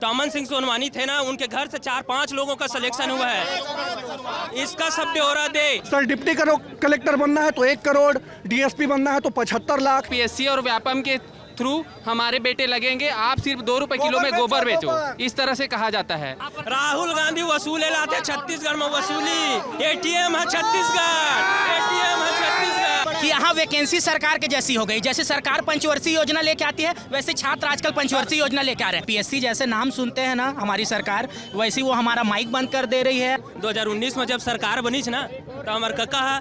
टामन सिंह सोनवानी थे ना, उनके घर से 4-5 लोगों का सिलेक्शन हुआ है। इसका सब ब्यौरा दे। सर डिप्टी कलेक्टर बनना है तो 1 करोड़, डीएसपी बनना है तो 75 लाख। पीएससी और व्यापम के थ्रू हमारे बेटे लगेंगे, आप सिर्फ 2 रुपए किलो में गोबर बेचो, इस तरह से कहा जाता है। राहुल गांधी वसूले लाते छत्तीसगढ़ में वसूली, एटीएम है छत्तीसगढ़, एटीएम है छत्तीसगढ़। कि यहाँ वैकेंसी सरकार के जैसी हो गई, जैसे सरकार पंचवर्षीय योजना लेके आती है वैसे छात्र आजकल पंचवर्षीय योजना लेके आ रहे हैं। पीएससी जैसे नाम सुनते हैं ना हमारी सरकार, वैसी वो हमारा माइक बंद कर दे रही है। 2019 में जब सरकार बनी ना तो हमारे कहा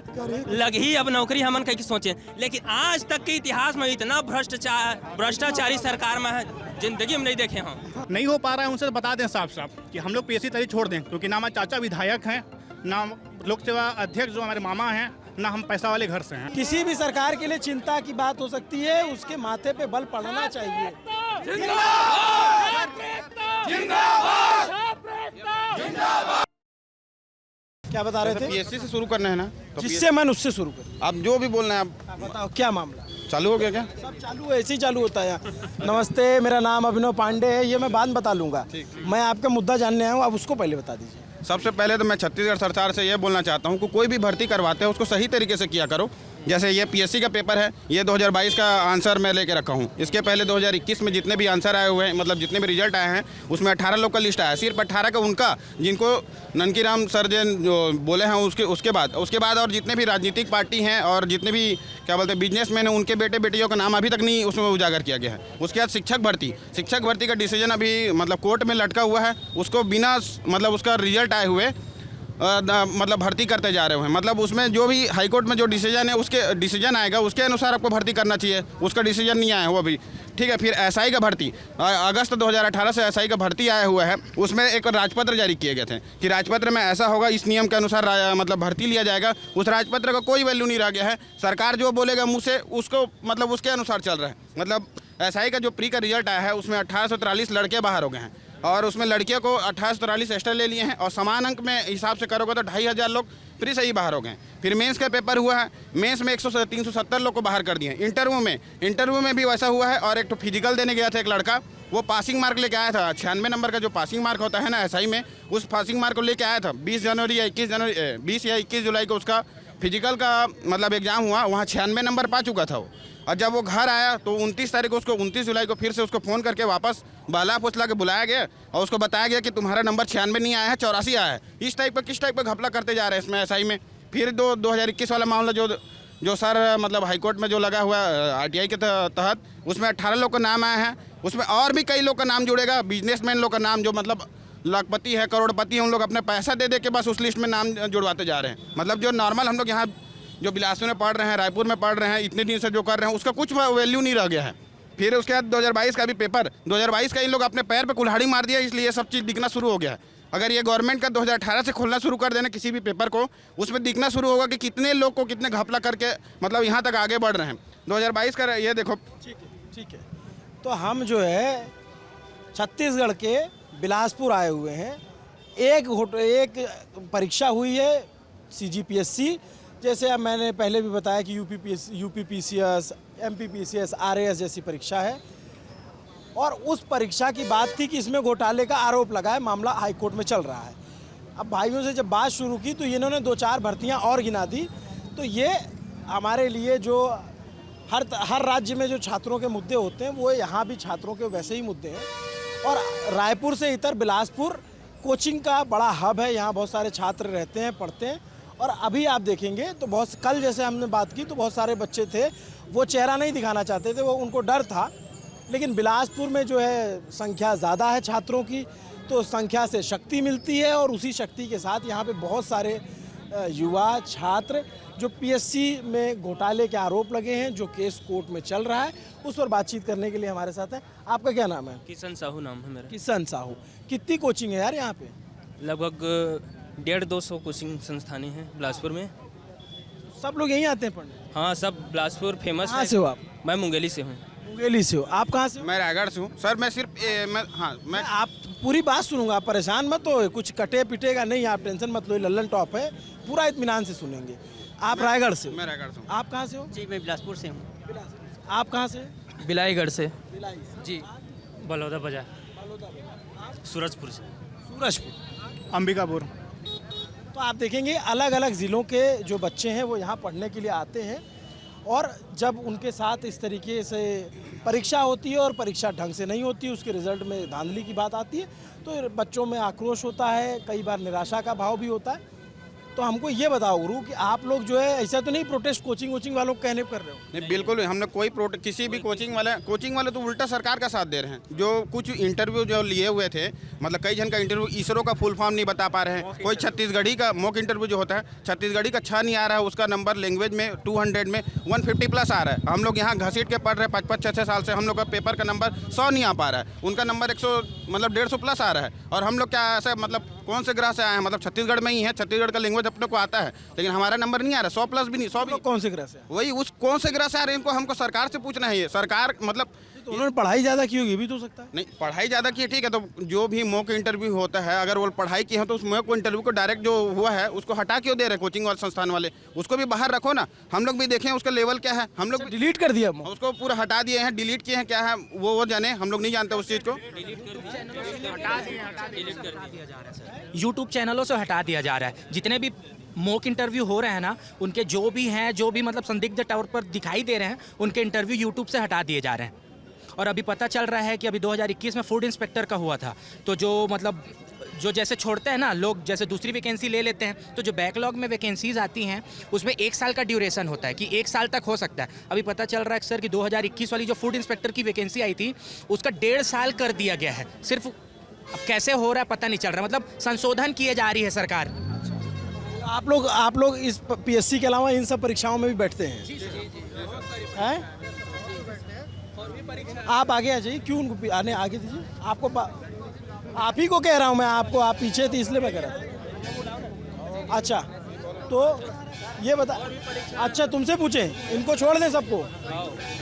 लग ही अब नौकरी हमन कहीं सोचे, लेकिन आज तक के इतिहास में इतना भ्रष्टाचारी सरकार में जिंदगी में नहीं देखे हम। नहीं हो पा रहा है, उनसे बता दें साफ साफ कि हम लोग पीएससी तरी छोड़ दें, क्योंकि ना हमारे चाचा विधायक हैं, ना लोक सेवा अध्यक्ष जो हमारे मामा हैं, ना हम पैसा वाले घर से हैं। किसी भी सरकार के लिए चिंता की बात हो सकती है, उसके माथे पे बल पड़ना चाहिए। क्या बता रहे थे? पीएससी से शुरू करना है ना, तो जिससे मन उससे शुरू कर। आप जो भी बोलना है आप बताओ क्या मामला? चालू हो गया क्या? सब चालू है, ऐसे ही चालू होता है यहाँ। नमस्ते, मेरा नाम अभिनव पांडे है, ये मैं बाद बता लूंगा। मैं आपका मुद्दा जानने आया हूँ, आप उसको पहले बता दीजिए। सबसे पहले तो मैं छत्तीसगढ़ सरकार से ये बोलना चाहता हूँ कि कोई भी भर्ती करवाते हैं उसको सही तरीके से किया करो। जैसे ये पीएससी का पेपर है, ये 2022 का आंसर मैं लेके रखा हूँ। इसके पहले 2021 में जितने भी आंसर आए हुए हैं, मतलब जितने भी रिजल्ट आए हैं, उसमें 18 लोग का लिस्ट आया, सिर्फ 18 का उनका, जिनको ननकी राम सर जो बोले हैं उसके बाद और जितने भी राजनीतिक पार्टी हैं और जितने भी क्या बोलते हैं बिजनेसमैन हैं, उनके बेटे बेटियों का नाम अभी तक नहीं उसमें उजागर किया गया है। उसके बाद शिक्षक भर्ती का डिसीजन अभी मतलब कोर्ट में लटका हुआ है, उसको बिना मतलब उसका रिजल्ट आए हुए मतलब भर्ती करते जा रहे हैं। मतलब उसमें जो भी हाईकोर्ट में जो डिसीजन है, उसके डिसीजन आएगा उसके अनुसार आपको भर्ती करना चाहिए, उसका डिसीजन नहीं आया हुआ अभी, ठीक है। फिर एसआई का भर्ती, अगस्त 2018 से एसआई का भर्ती आया हुआ है, उसमें एक राजपत्र जारी किए गए थे कि राजपत्र में ऐसा होगा, इस नियम के अनुसार मतलब भर्ती लिया जाएगा। उस राजपत्र का कोई वैल्यू नहीं रह गया है, सरकार जो बोलेगा मुँह से उसको मतलब उसके अनुसार चल रहा है। मतलब एसआई का जो प्री का रिजल्ट आया है उसमें 1843 लड़के बाहर हो गए हैं और उसमें लड़कियों को 1843 एक्स्ट्रा ले लिए हैं और समान अंक में हिसाब से करोगे तो 2500 लोग फ्री से ही बाहर हो गए। फिर मेंस का पेपर हुआ है, मेंस में 370 लोग को बाहर कर दिए। इंटरव्यू में भी वैसा हुआ है। और एक तो फिजिकल देने गया था एक लड़का, वो पासिंग मार्क लेके आया था 96 नंबर का जो पासिंग मार्क होता है ना एसआई में, उस पासिंग मार्क को लेके आया था। 20 या 21 जुलाई को उसका फिजिकल का मतलब एग्जाम हुआ, वहाँ 96 नंबर पा चुका था वो। और जब वो घर आया तो 29 तारीख को उसको 29 जुलाई को फिर से उसको फ़ोन करके वापस बाला फुसला के बुलाया गया और उसको बताया गया कि तुम्हारा नंबर 96 नहीं आया है, 84 आया है। इस टाइप का किस टाइप का घपला करते जा रहे हैं इसमें एसआई में। फिर 2021 वाला मामला जो सर मतलब हाईकोर्ट में जो लगा हुआ आरटीआई के तहत, उसमें 18 लोग का नाम आया है। उसमें और भी कई लोग का नाम जुड़ेगा, बिजनेसमैन लोग का नाम जो मतलब लाखपति है, करोड़पति है, उन लोग अपने पैसा दे के बस उस लिस्ट में नाम जुड़वाते जा रहे हैं। मतलब जो नॉर्मल हम लोग यहाँ जो बिलासपुर में पढ़ रहे हैं, रायपुर में पढ़ रहे हैं, इतने दिन से जो कर रहे हैं उसका कुछ वैल्यू नहीं रह गया है। फिर उसके बाद 2022 का भी पेपर, 2022 का इन लोग अपने पैर पे कुल्हाड़ी मार दिया, इसलिए ये सब चीज़ दिखना शुरू हो गया है। अगर ये गवर्नमेंट का 2018 से खोलना शुरू कर देना किसी भी पेपर को, उसमें दिखना शुरू होगा कि कितने लोग को कितने घपला करके मतलब यहाँ तक आगे बढ़ रहे हैं। 2022 का ये देखो। ठीक है। तो हम जो है छत्तीसगढ़ के बिलासपुर आए हुए हैं। एक परीक्षा हुई है CGPSC, जैसे अब मैंने पहले भी बताया कि UPPCS, MPPCS, RAS जैसी परीक्षा है। और उस परीक्षा की बात थी कि इसमें घोटाले का आरोप लगा है, मामला हाईकोर्ट में चल रहा है। अब भाइयों से जब बात शुरू की तो इन्होंने 2-4 भर्तियां और गिना दी। तो ये हमारे लिए जो हर राज्य में जो छात्रों के मुद्दे होते हैं, वो यहाँ भी छात्रों के वैसे ही मुद्दे हैं। और रायपुर से इतर बिलासपुर कोचिंग का बड़ा हब है, यहाँ बहुत सारे छात्र रहते हैं, पढ़ते हैं। और अभी आप देखेंगे तो कल जैसे हमने बात की तो बहुत सारे बच्चे थे, वो चेहरा नहीं दिखाना चाहते थे, वो उनको डर था। लेकिन बिलासपुर में जो है संख्या ज़्यादा है छात्रों की, तो संख्या से शक्ति मिलती है। और उसी शक्ति के साथ यहाँ पे बहुत सारे युवा छात्र जो PSC में घोटाले के आरोप लगे हैं, जो केस कोर्ट में चल रहा है, उस पर बातचीत करने के लिए हमारे साथ है। आपका क्या नाम है? किशन साहू नाम है मेरा। किशन साहू। कितनी कोचिंग है यार यहाँ पे? लगभग 150-200 कोचिंग संस्थानें हैं बिलासपुर में। सब लोग यहीं आते हैं पढ़ने? हाँ, सब बिलासपुर फेमस है। कहाँ से हो आप? मैं मुंगेली से हूँ। मुंगेली से हो? आप कहाँ से हो? मैं रायगढ़ से हूँ सर। मैं सिर्फ मैं आप पूरी बात सुनूंगा, आप परेशान मत हो, कुछ कटे पिटेगा नहीं, आप टेंशन मत लो, लल्लन टॉप है, पूरा इत्मीनान से सुनेंगे। आप रायगढ़ से हो? मैं रायगढ़ से हूँ। आप कहाँ से हो? जी मैं बिलासपुर से हूँ। आप कहाँ से? बिलाईगढ़ से। बिलाई। जी, बलौदा बाजार। आप सूरजपुर से। सूरजपुर। अंबिकापुर। तो आप देखेंगे अलग अलग ज़िलों के जो बच्चे हैं वो यहाँ पढ़ने के लिए आते हैं और जब उनके साथ इस तरीके से परीक्षा होती है और परीक्षा ढंग से नहीं होती, उसके रिजल्ट में धांधली की बात आती है तो बच्चों में आक्रोश होता है, कई बार निराशा का भाव भी होता है। तो हमको ये बताओ गुरु कि आप लोग जो है ऐसा तो नहीं प्रोटेस्ट कोचिंग वालों को कहने कर रहे हो? नहीं, बिल्कुल हमने कोई किसी भी कोचिंग वाले तो उल्टा सरकार का साथ दे रहे हैं। जो कुछ इंटरव्यू जो लिए हुए थे, मतलब कई जन का इंटरव्यू, इसरो का फुल फॉर्म नहीं बता पा रहे हैं, कोई छत्तीसगढ़ी का मॉक इंटरव्यू जो होता है छत्तीसगढ़ी का अच्छा नहीं आ रहा है, उसका नंबर लैंग्वेज में 200 में 150 प्लस आ रहा है। हम लोग यहाँ घसीट के पढ़ रहे हैं 5-6 साल से, हम लोग का पेपर का नंबर 100 नहीं आ पा रहा है, उनका नंबर 150 प्लस आ रहा है। और हम लोग क्या ऐसे मतलब कौन से ग्रह से आए हैं, मतलब छत्तीसगढ़ में ही है, छत्तीसगढ़ का लैंग्वेज अपने को आता है, लेकिन हमारा नंबर नहीं आ रहा, 100 प्लस भी नहीं, 100 भी। कौन से ग्रह से? वही उस कौन से ग्रह से आ रहे हैं, इनको हमको सरकार से पूछना है। ये सरकार मतलब तो उन्होंने पढ़ाई ज़्यादा की होगी, भी तो सकता है। नहीं, पढ़ाई ज़्यादा की है ठीक है, तो जो भी मॉक इंटरव्यू होता है अगर वो पढ़ाई की है तो उस मॉक इंटरव्यू को डायरेक्ट जो हुआ है उसको हटा क्यों दे रहे हैं कोचिंग वाले संस्थान वाले? उसको भी बाहर रखो ना, हम लोग भी देखें उसका लेवल क्या है। हम लोग डिलीट कर दिया उसको पूरा हटा दिए हैं, डिलीट किए हैं, क्या है वो जाने, हम लोग नहीं जानते उस चीज़ को। यूट्यूब चैनलों से हटा दिया जा रहा है। जितने भी मॉक इंटरव्यू हो रहे हैं ना, उनके जो भी मतलब संदिग्ध तौर पर दिखाई दे रहे हैं, उनके इंटरव्यू यूट्यूब से हटा दिए जा रहे हैं। और अभी पता चल रहा है कि अभी 2021 में फूड इंस्पेक्टर का हुआ था, तो जो जैसे छोड़ते हैं ना लोग, जैसे दूसरी वैकेंसी ले लेते हैं, तो जो बैकलॉग में वैकेंसीज आती हैं उसमें 1 साल का ड्यूरेशन होता है कि 1 साल तक हो सकता है। अभी पता चल रहा है सर कि 2021 वाली जो फूड इंस्पेक्टर की वैकेंसी आई थी उसका 1.5 साल कर दिया गया है। सिर्फ अब कैसे हो रहा है पता नहीं चल रहा, मतलब संशोधन किए जा रही है सरकार। आप लोग इस पीएससी के अलावा इन सब परीक्षाओं में भी बैठते हैं? आप आगे आ जाइए, क्यों उनको आने आगे दीजिए। आप ही को कह रहा हूँ मैं, आपको आप पीछे थे इसलिए मैं कह रहा था। अच्छा तो ये बता, अच्छा तुमसे पूछे, इनको छोड़ दें सबको?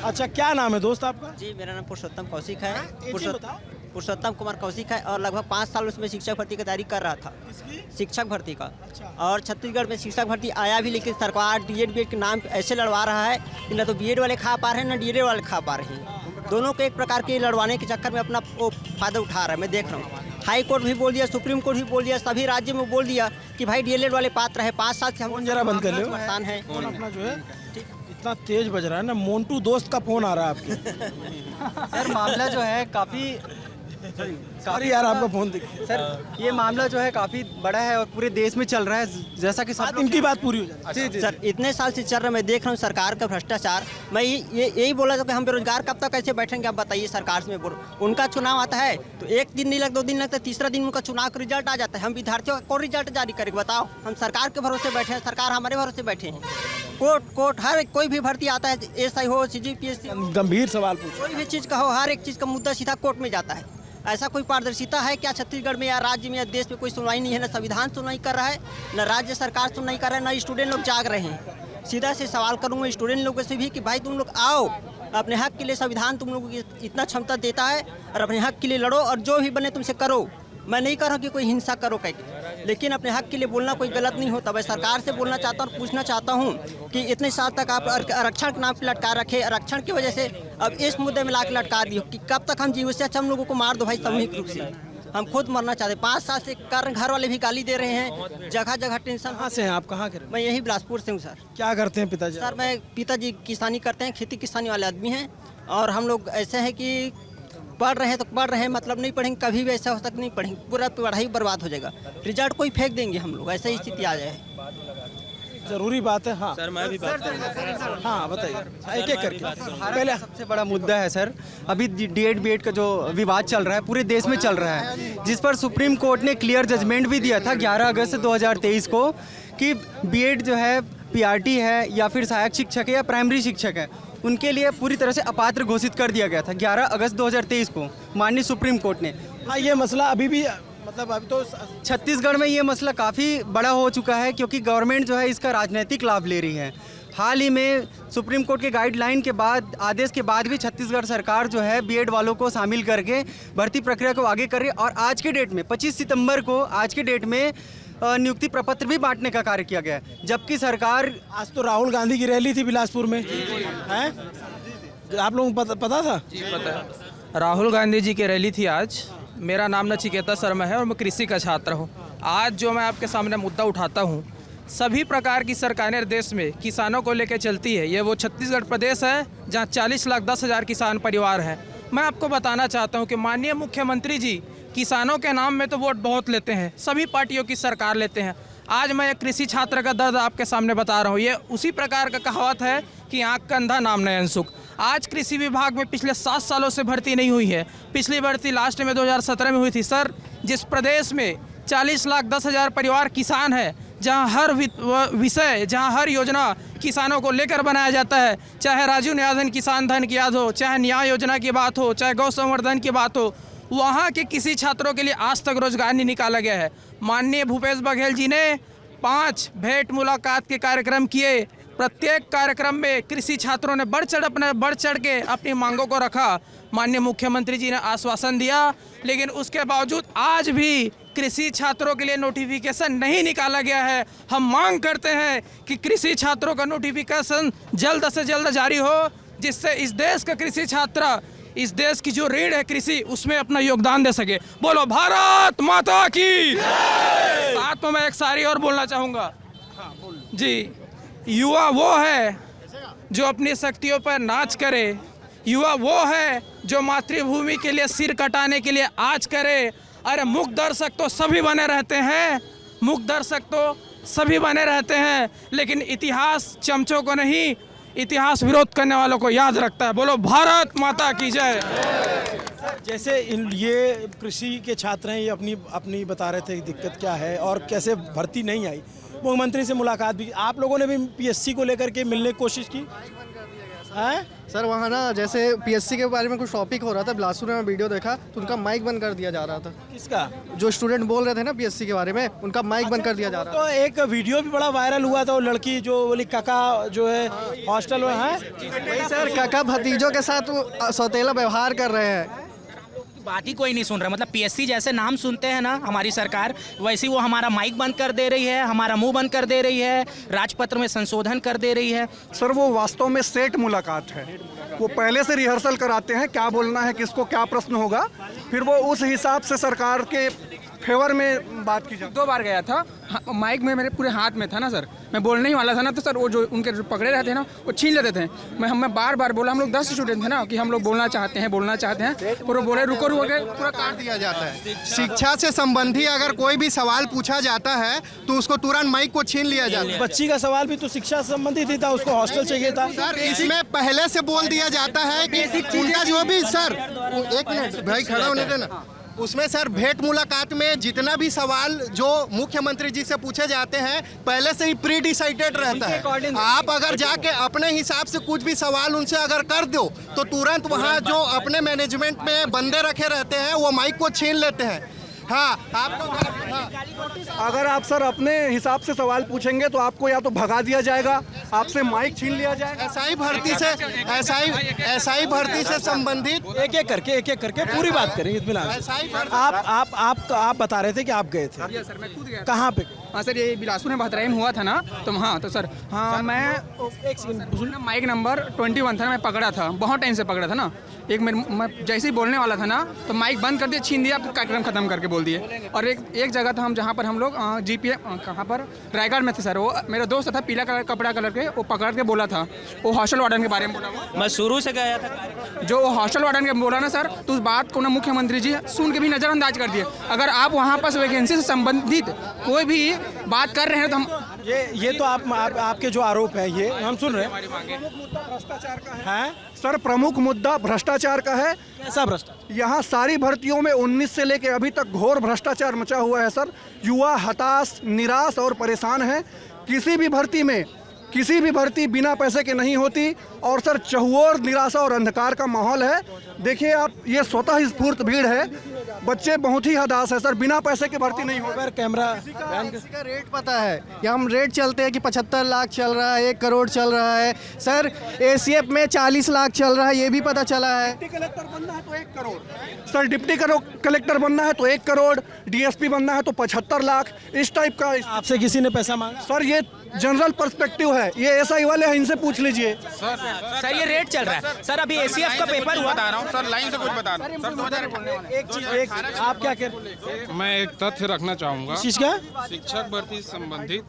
अच्छा क्या नाम है दोस्त आपका? जी मेरा नाम पुरुषोत्तम कौशिक है। बताओ। पुरुषोत्तम कुमार कौशिक है और लगभग 5 साल उसमें शिक्षक भर्ती की तैयारी कर रहा था, शिक्षक भर्ती का। और छत्तीसगढ़ में शिक्षक भर्ती आया भी, लेकिन सरकार डीएड बीएड के नाम ऐसे लड़वा रहा है कि ना तो बीएड वाले खा पा रहे हैं ना डीएड वाले खा पा रहे हैं। दोनों को एक प्रकार के लड़वाने के चक्कर में अपना वो फायदा उठा रहा है, मैं देख रहा हूँ। हाई कोर्ट भी बोल दिया, सुप्रीम कोर्ट भी बोल दिया, सभी राज्य में बोल दिया कि भाई डीएलएड वाले पात्र है। 5 साल से हम जरा बंद कर लो, परेशान है। अपना जो है इतना तेज बज रहा है ना, मोन्टू दोस्त का फोन आ रहा है आपके। सर मामला जो है काफ़ी सॉरी यार आपका फोन दिख। सर ये मामला जो है काफ़ी बड़ा है और पूरे देश में चल रहा है, जैसा कि सब इनकी बात पूरी हो जाए। जी सर, इतने साल से चल रहा है, मैं देख रहा हूँ सरकार का भ्रष्टाचार। मैं यही बोला था कि हम बेरोजगार कब तक कैसे बैठेंगे, आप बताइए। सरकार से मैं बोल, उनका चुनाव आता है तो 1 दिन नहीं लगता, 2 दिन लगता, तीसरा दिन उनका चुनाव का रिजल्ट आ जाता है। हम विद्यार्थियों का कौन रिजल्ट जारी करेंगे बताओ? हम सरकार के भरोसे बैठे हैं, सरकार हमारे भरोसे बैठे हैं। कोर्ट हर कोई भी भर्ती आता है, एसआई हो, सीजीपीएससी, गंभीर सवाल पूछ, कोई भी चीज़ का हो, हर एक चीज़ का मुद्दा सीधा कोर्ट में जाता है। ऐसा कोई पारदर्शिता है क्या छत्तीसगढ़ में या राज्य में या देश में? कोई सुनवाई नहीं है, ना संविधान सुनवाई कर रहा है, ना राज्य सरकार सुनवाई कर रहा है, ना स्टूडेंट लोग जाग रहे हैं। सीधा से सवाल करूँगा स्टूडेंट लोगों से भी कि भाई तुम लोग आओ, अपने हक के लिए संविधान तुम लोगों को इतना क्षमता देता है और अपने हक के लिए लड़ो और जो भी बने तुमसे करो। मैं नहीं कर रहा कि कोई हिंसा करो कह के, लेकिन अपने हक के लिए बोलना कोई गलत नहीं होता। मैं सरकार से बोलना चाहता हूँ और पूछना चाहता हूँ कि इतने साल तक आप आरक्षण के नाम पर लटका रखे, आरक्षण की वजह से अब इस मुद्दे में लाके लटका दियो कि कब तक हम जीव से अच्छा हम लोगों को मार दो भाई, सामूहिक रूप से। हम खुद मरना चाहते हैं। 5 साल से कर घर वाले भी गाली दे रहे हैं, जगह जगह टेंशन। कहाँ से हैं आप? कहाँ के? मैं यही बिलासपुर से हूँ सर। क्या करते हैं पिताजी? सर मैं पिताजी किसानी करते हैं, खेती किसानी वाले आदमी हैं। और हम लोग ऐसे हैं कि पढ़ रहे हैं तो पढ़ रहे हैं, मतलब नहीं पढ़ेंगे कभी भी ऐसा हो सकता नहीं पढ़ेंगे, पूरा पढ़ाई बर्बाद हो जाएगा, रिजल्ट कोई फेंक देंगे हम लोग, ऐसा ही स्थिति आ जाए। जरूरी बात है। हाँ सर मैं भी बात करूँ। हाँ बताइए, एक एक करके। पहले सबसे बड़ा मुद्दा है सर, अभी डीएड बीएड का जो विवाद चल रहा है पूरे देश में चल रहा है, जिस पर सुप्रीम कोर्ट ने क्लियर जजमेंट भी दिया था 11 अगस्त 2023 को कि बीएड जो है पीआरटी है या फिर सहायक शिक्षक है या प्राइमरी शिक्षक है, उनके लिए पूरी तरह से अपात्र घोषित कर दिया गया था 11 अगस्त 2023 को माननीय सुप्रीम कोर्ट ने। हाँ ये मसला अभी भी, मतलब अभी तो छत्तीसगढ़ में ये मसला काफ़ी बड़ा हो चुका है क्योंकि गवर्नमेंट जो है इसका राजनीतिक लाभ ले रही है। हाल ही में सुप्रीम कोर्ट के गाइडलाइन के बाद, आदेश के बाद भी छत्तीसगढ़ सरकार जो है बीएड वालों को शामिल करके भर्ती प्रक्रिया को आगे कर रही है और आज के डेट में 25 सितंबर को आज के डेट में नियुक्ति प्रपत्र भी बांटने का कार्य किया गया है। जबकि सरकार, आज तो राहुल गांधी की रैली थी बिलासपुर में, हैं? आप लोगों को पता था? जी पता है, राहुल गांधी जी की रैली थी आज मेरा नाम नचिकेता शर्मा है और मैं कृषि का छात्र हूँ। आज जो मैं आपके सामने मुद्दा उठाता हूँ, सभी प्रकार की सरकारें देश में किसानों को लेकर चलती है। ये वो छत्तीसगढ़ प्रदेश है जहाँ 40,10,000 किसान परिवार हैं। मैं आपको बताना चाहता हूँ कि माननीय मुख्यमंत्री जी किसानों के नाम में तो वोट बहुत लेते हैं, सभी पार्टियों की सरकार लेते हैं। आज मैं एक कृषि छात्र का दर्द आपके सामने बता रहा हूँ। ये उसी प्रकार का कहावत है कि आँख का अंधा नाम नहीं अनसुख। आज कृषि विभाग में पिछले 7 सालों से भर्ती नहीं हुई है। पिछली भर्ती लास्ट में 2017 में हुई थी। सर, जिस प्रदेश में 40,10,000 परिवार किसान है, जहां हर विषय, जहां हर योजना किसानों को लेकर बनाया जाता है, चाहे राजीव न्यायधन किसान धन की याद हो, चाहे न्याय योजना की बात हो, चाहे गौ संवर्धन की बात हो, वहां के किसी छात्रों के लिए आज तक रोजगार नहीं निकाला गया है। माननीय भूपेश बघेल जी ने 5 भेंट मुलाकात के कार्यक्रम किए। प्रत्येक कार्यक्रम में कृषि छात्रों ने बढ़ चढ़ के अपनी मांगों को रखा। माननीय मुख्यमंत्री जी ने आश्वासन दिया, लेकिन उसके बावजूद आज भी कृषि छात्रों के लिए नोटिफिकेशन नहीं निकाला गया है। हम मांग करते हैं कि कृषि छात्रों का नोटिफिकेशन जल्द से जल्द जारी हो, जिससे इस देश का कृषि छात्र, इस देश की जो रीढ़ है कृषि, उसमें अपना योगदान दे सके। बोलो भारत माता की। साथ में मैं एक शायरी और बोलना चाहूँगा जी। युवा वो है जो अपनी शक्तियों पर नाच करे, युवा वो है जो मातृभूमि के लिए सिर कटाने के लिए आज करे। अरे मूक दर्शक तो सभी बने रहते हैं, मूक दर्शक तो सभी बने रहते हैं, लेकिन इतिहास चमचों को नहीं, इतिहास विरोध करने वालों को याद रखता है। बोलो भारत माता की जय। जैसे ये कृषि के छात्र हैं, ये अपनी बता रहे थे कि दिक्कत क्या है और कैसे भर्ती नहीं आई। मुख्यमंत्री से मुलाकात भी, आप लोगों ने भी पीएससी को लेकर के मिलने की कोशिश की है? सर वहाँ ना जैसे पीएससी के बारे में कुछ टॉपिक हो रहा था, बिलासपुर में मैं वीडियो देखा तो उनका माइक बंद कर दिया जा रहा था। किसका? जो स्टूडेंट बोल रहे थे ना पीएससी के बारे में, उनका माइक बंद कर दिया जा रहा था। तो एक वीडियो भी बड़ा वायरल हुआ था, वो लड़की जो बोली काका जो है हॉस्टल में है, वही सर काका भतीजों के साथ वो सौतेला व्यवहार कर रहे हैं। बात ही कोई नहीं सुन रहा। मतलब पीएससी जैसे नाम सुनते हैं ना हमारी सरकार, वैसी वो हमारा माइक बंद कर दे रही है, हमारा मुंह बंद कर दे रही है, राजपत्र में संशोधन कर दे रही है। सर, वो वास्तव में सेट मुलाकात है। वो पहले से रिहर्सल कराते हैं, क्या बोलना है, किसको क्या प्रश्न होगा, फिर वो उस हिसाब से सरकार के फेवर में बात की जाती है। 2 बार गया था, माइक में मेरे पूरे हाथ में था ना सर, मैं बोलने ही वाला था ना, तो सर वो जो उनके जो पकड़े रहते हैं ना, वो छीन लेते थे। मैं बार बार बोला, हम लोग 10 स्टूडेंट थे ना, कि हम लोग बोलना चाहते हैं, पर वो बोले रुको के पूरा काट दिया जाता है। शिक्षा से संबंधी अगर कोई भी सवाल पूछा जाता है तो उसको तुरंत माइक को छीन लिया जाता है। बच्ची का सवाल भी तो शिक्षा से संबंधित ही था, उसको हॉस्टल चाहिए था। सर इसमें पहले से बोल दिया जाता है कि उनका जो भी, सर 1 मिनट भाई खड़ा होने देना, उसमें सर भेंट मुलाकात में जितना भी सवाल जो मुख्यमंत्री जी से पूछे जाते हैं पहले से ही प्री डिसाइडेड रहता है। आप अगर जाके अपने हिसाब से कुछ भी सवाल उनसे अगर कर दो तो तुरंत वहाँ जो अपने मैनेजमेंट में बंदे रखे रहते हैं वो माइक को छीन लेते हैं। हाँ, अगर आप सर अपने हिसाब से सवाल पूछेंगे तो आपको या तो भगा दिया जाएगा, आपसे माइक छीन लिया जाएगा। एसआई भर्ती से संबंधित एक एक करके पूरी बात करेंगे इत्मीनान। आप बता रहे थे कि आप गए थे, सर मैं खुद गया। कहाँ पे? हाँ सर, ये बिलासपुर में भतराई में हुआ था ना, तो हाँ तो सर हाँ मैं एक सेकंड, माइक नंबर 21 था ना, मैं पकड़ा था, बहुत टाइम से पकड़ा था ना। मैं जैसे ही बोलने वाला था ना, तो माइक बंद कर दिया, छीन दिया, कार्यक्रम खत्म करके बोल दिए। और एक जगह था हम जहाँ पर हम लोग जीपीएम कहाँ पर रायगढ़ में थे सर, वो मेरा दोस्त था पीला कपड़ा कलर के, वो पकड़ के बोला था, वो हॉस्टल वार्डन के बारे में बोला। मैं शुरू से गया था, जो वो हॉस्टल वार्डन के बोला ना सर, तो उस बात को ना मुख्यमंत्री जी सुन के भी नज़रअंदाज कर दिए। अगर आप वहाँ पर वैकेंसी से संबंधित कोई भी बात कर रहे हैं तो हम ये तो आपके जो आरोप है ये हम सुन रहे हैं। भ्रष्टाचार का है सर, प्रमुख मुद्दा भ्रष्टाचार का है। कैसा भ्रष्टाचार? यहाँ सारी भर्तियों में 19 से लेकर अभी तक घोर भ्रष्टाचार मचा हुआ है सर। युवा हताश, निराश और परेशान है। किसी भी भर्ती बिना पैसे के नहीं होती और सर चहुओर निराशा और अंधकार का माहौल है। देखिए आप, ये स्वतः स्फूर्त भीड़ है, बच्चे बहुत ही हताश है सर, बिना पैसे के भर्ती नहीं होगा। कैमरा का रेट पता है या हम रेट चलते हैं कि 75 लाख चल रहा है, 1 करोड़ चल रहा है सर, एसीएफ में 40 लाख चल रहा है, ये भी पता चला है। डिप्टी कलेक्टर बनना है तो 1 करोड़ सर, डिप्टी कलेक्टर बनना है तो 1 करोड़, डीएसपी बनना है तो 75 लाख, इस टाइप का। आपसे किसी ने पैसा मांगा? सर ये जनरल पर्सपेक्टिव है, ये SI वाले हैं, इनसे पूछ लीजिए। सर ये रेट चल रहा है सर, अभी ACF का पेपर हुआ। बता रहा हूँ सर, लाइन से कुछ बता रहा हूँ सर। 2018 एक चीज, एक आप क्या कह मैं एक तथ्य रखना चाहूँगा इस चीज का? शिक्षक भर्ती संबंधित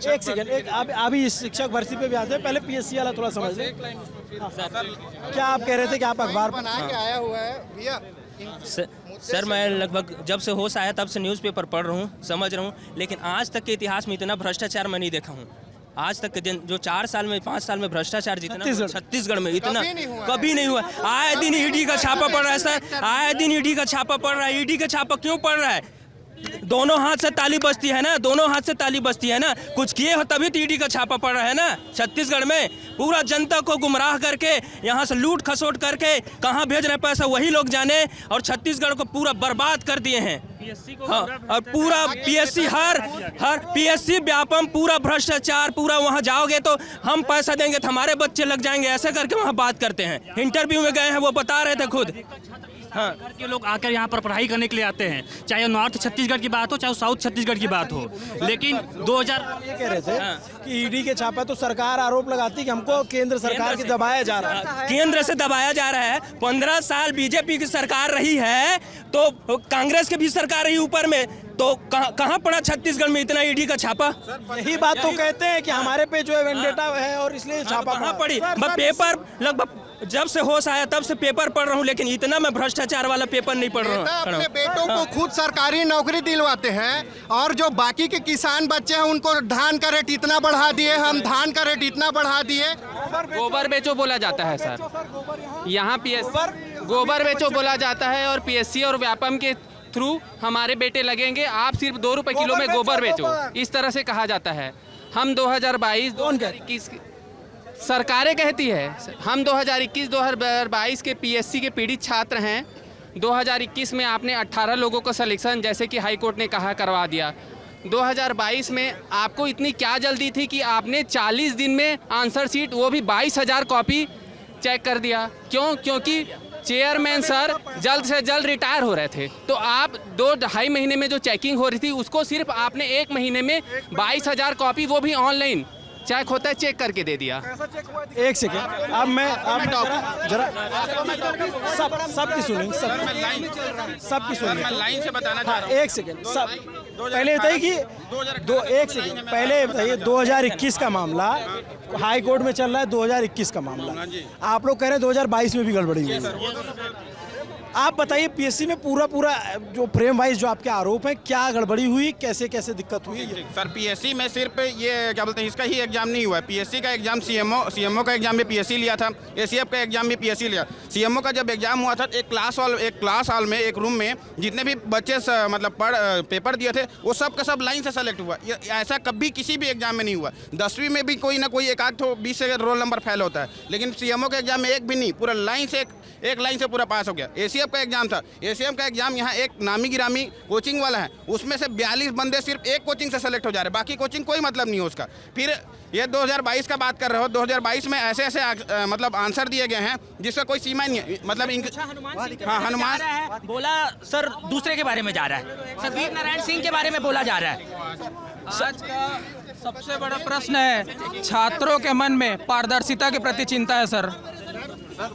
एक सेकंड, एक अभी इस शिक्षक भर्ती पे भी आते हैं, पहले PSC वाला थोड़ा समझ लें। क्या आप कह रहे थे कि आप अखबार बना के आया हुआ है भैया? सर मैं लगभग जब से होश आया तब से न्यूज़पेपर पढ़ रहा हूँ, समझ रहा हूँ, लेकिन आज तक के इतिहास में इतना भ्रष्टाचार मैं नहीं देखा हूँ। आज तक के दिन जो 4 साल में 5 साल में भ्रष्टाचार जितना छत्तीसगढ़ में इतना कभी नहीं हुआ। आए दिन ईडी का छापा पड़ रहा है सर, आए दिन ईडी का छापा पड़ रहा है। ईडी का छापा क्यों पड़ रहा है? दोनों हाथ से ताली बजती है ना, दोनों हाथ से ताली बजती है ना। कुछ किए हो तभी तो ईडी का छापा पड़ रहा है ना। छत्तीसगढ़ में पूरा जनता को गुमराह करके यहाँ से लूट खसोट करके कहाँ भेज रहे पैसा वही लोग जाने, और छत्तीसगढ़ को पूरा बर्बाद कर दिए हैं। हाँ, और पूरा PSC हर PSC व्यापम पूरा भ्रष्टाचार, पूरा वहाँ जाओगे तो हम पैसा देंगे तो हमारे बच्चे लग जाएंगे, ऐसे करके वहाँ बात करते हैं। इंटरव्यू में गए हैं, वो बता रहे थे खुद। हाँ, के लोग आकर यहाँ पर पढ़ाई करने के लिए आते हैं, चाहे नॉर्थ छत्तीसगढ़ की बात हो चाहे साउथ छत्तीसगढ़ की बात हो। लेकिन 2000 ये कह रहे थे कि ईडी के छापा तो सरकार आरोप लगाती है कि हमको केंद्र सरकार की दबाया जा रहा है। केंद्र से दबाया जा रहा है। 15 साल बीजेपी की सरकार रही है तो कांग्रेस की भी सरकार रही ऊपर में, तो कहाँ पड़ा छत्तीसगढ़ में इतना ईडी का छापा? यही बात तो कहते हैं कि हमारे पे जो है वेंडेटा है और इसलिए छापा कहाँ पड़ी? पेपर लगभग जब से होश आया तब से पेपर पढ़ रहा हूँ, लेकिन इतना मैं भ्रष्टाचार वाला पेपर नहीं पढ़ रहा हूँ। अपने बेटों को खुद सरकारी नौकरी दिलवाते हैं, और जो बाकी के किसान बच्चे हैं उनको धान का रेट इतना बढ़ा दिए, हम धान का रेट इतना बढ़ा दिए। गोबर बेचो बोला जाता है सर, यहाँ PSC गोबर बेचो बोला जाता है, और PSC और व्यापम के थ्रू हमारे बेटे लगेंगे, आप सिर्फ 2 रुपए किलो में गोबर बेचो, इस तरह से कहा जाता है। हम 2022 सरकारें कहती है, हम 2021-2022 के PSC के पीड़ित छात्र हैं। 2021 में आपने 18 लोगों का सिलेक्शन, जैसे कि हाई कोर्ट ने कहा, करवा दिया। 2022 में आपको इतनी क्या जल्दी थी कि आपने 40 दिन में आंसर शीट, वो भी 22,000 कॉपी चेक कर दिया? क्यों? क्योंकि चेयरमैन सर जल्द से जल्द रिटायर हो रहे थे, तो आप 2-2.5 महीने में जो चेकिंग हो रही थी उसको सिर्फ आपने 1 महीने में 22,000 कॉपी, वो भी ऑनलाइन चेक होता है, चेक करके दे दिया। एक सेकेंड, अब मैं जरा सबकी सुनिए, सबकी सुनिए, मैं लाइन से बताना चाह रहा हूँ। एक सेकेंड, सब पहले बताइए कि एक सेकेंड पहले बताइए, 2021 का मामला हाई कोर्ट में चल रहा है, 2021 का मामला आप लोग कह रहे हैं 2022 में भी गड़बड़ी हुई है। आप बताइए PSC में पूरा जो फ्रेम वाइज जो आपके आरोप हैं, क्या गड़बड़ी हुई, कैसे कैसे दिक्कत हुई? सर PSC में सिर्फ ये क्या बोलते हैं, इसका ही एग्जाम नहीं हुआ है। PSC का एग्जाम CMO का एग्जाम भी PSC लिया था, ACF का एग्जाम भी PSC लिया। CMO का जब एग्जाम हुआ था, एक क्लास हॉल में, एक रूम में जितने भी बच्चे मतलब पेपर दिए थे वो सब का सब लाइन से सेलेक्ट हुआ। ऐसा कभी किसी भी एग्जाम में नहीं हुआ। 10वीं में भी कोई ना कोई एक आध 20 से रोल नंबर फेल होता है, लेकिन CMO के एग्जाम में एक भी नहीं, पूरा लाइन से एक लाइन से पूरा पास हो गया। ACF का एग्जाम था, ACF का एग्जाम यहाँ एक नामी गिरामी कोचिंग वाला है, उसमें से 42 बंदे सिर्फ एक कोचिंग से सेलेक्ट हो जा रहे, बाकी कोचिंग कोई मतलब नहीं है उसका। फिर ये 2022 का बात कर रहे हो, 2022 में ऐसे मतलब आंसर दिए गए हैं जिसका कोई सीमा नहीं है। मतलब हनुमान बोला सर, दूसरे के बारे में जा रहा है, सर वीर नारायण सिंह के बारे में बोला जा रहा है। आज का सबसे बड़ा प्रश्न है, छात्रों के मन में पारदर्शिता के प्रति चिंता है सर। एक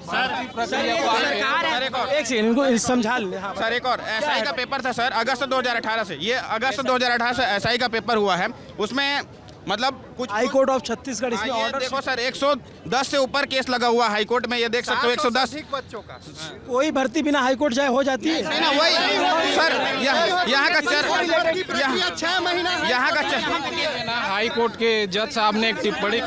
सेकंड, इनको समझा लें। सर एक और SI का पेपर था सर, अगस्त 2018 से, ये अगस्त 2018 से SI का पेपर हुआ है। उसमें मतलब कुछ हाई कोर्ट ऑफ छत्तीसगढ़ इसमें ऑर्डर, देखो सर 110 से ऊपर केस लगा हुआ हाई कोर्ट में, ये देख सकते हो 110 बच्चों का। कोई भर्ती बिना हाई कोर्ट जाए हो जाती है नहीं ना, वही सर यहाँ का 6 महीना यहाँ का हाई कोर्ट के जज साहब ने एक टिप्पणी,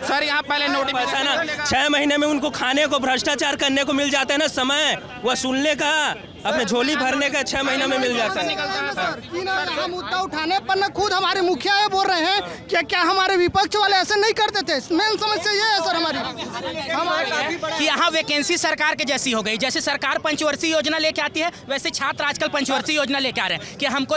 सर यहाँ पहले पैसा ना 6 महीने में उनको खाने को, भ्रष्टाचार करने को मिल जाता है ना, समय वसूलने का, अपने झोली भरने का 6 महीने में मिल जाता है। मुद्दा उठाने पर ना खुद हमारे मुखिया ये बोल रहे हैं कि क्या हमारे विपक्ष वाले ऐसे नहीं करते थे। मेन समस्या ये है सर हमारी कि यहाँ वैकेंसी सरकार के जैसी हो गई। जैसे सरकार पंचवर्षीय योजना लेके आती है, वैसे छात्र आजकल पंचवर्षीय योजना लेके आ रहे हैं कि हमको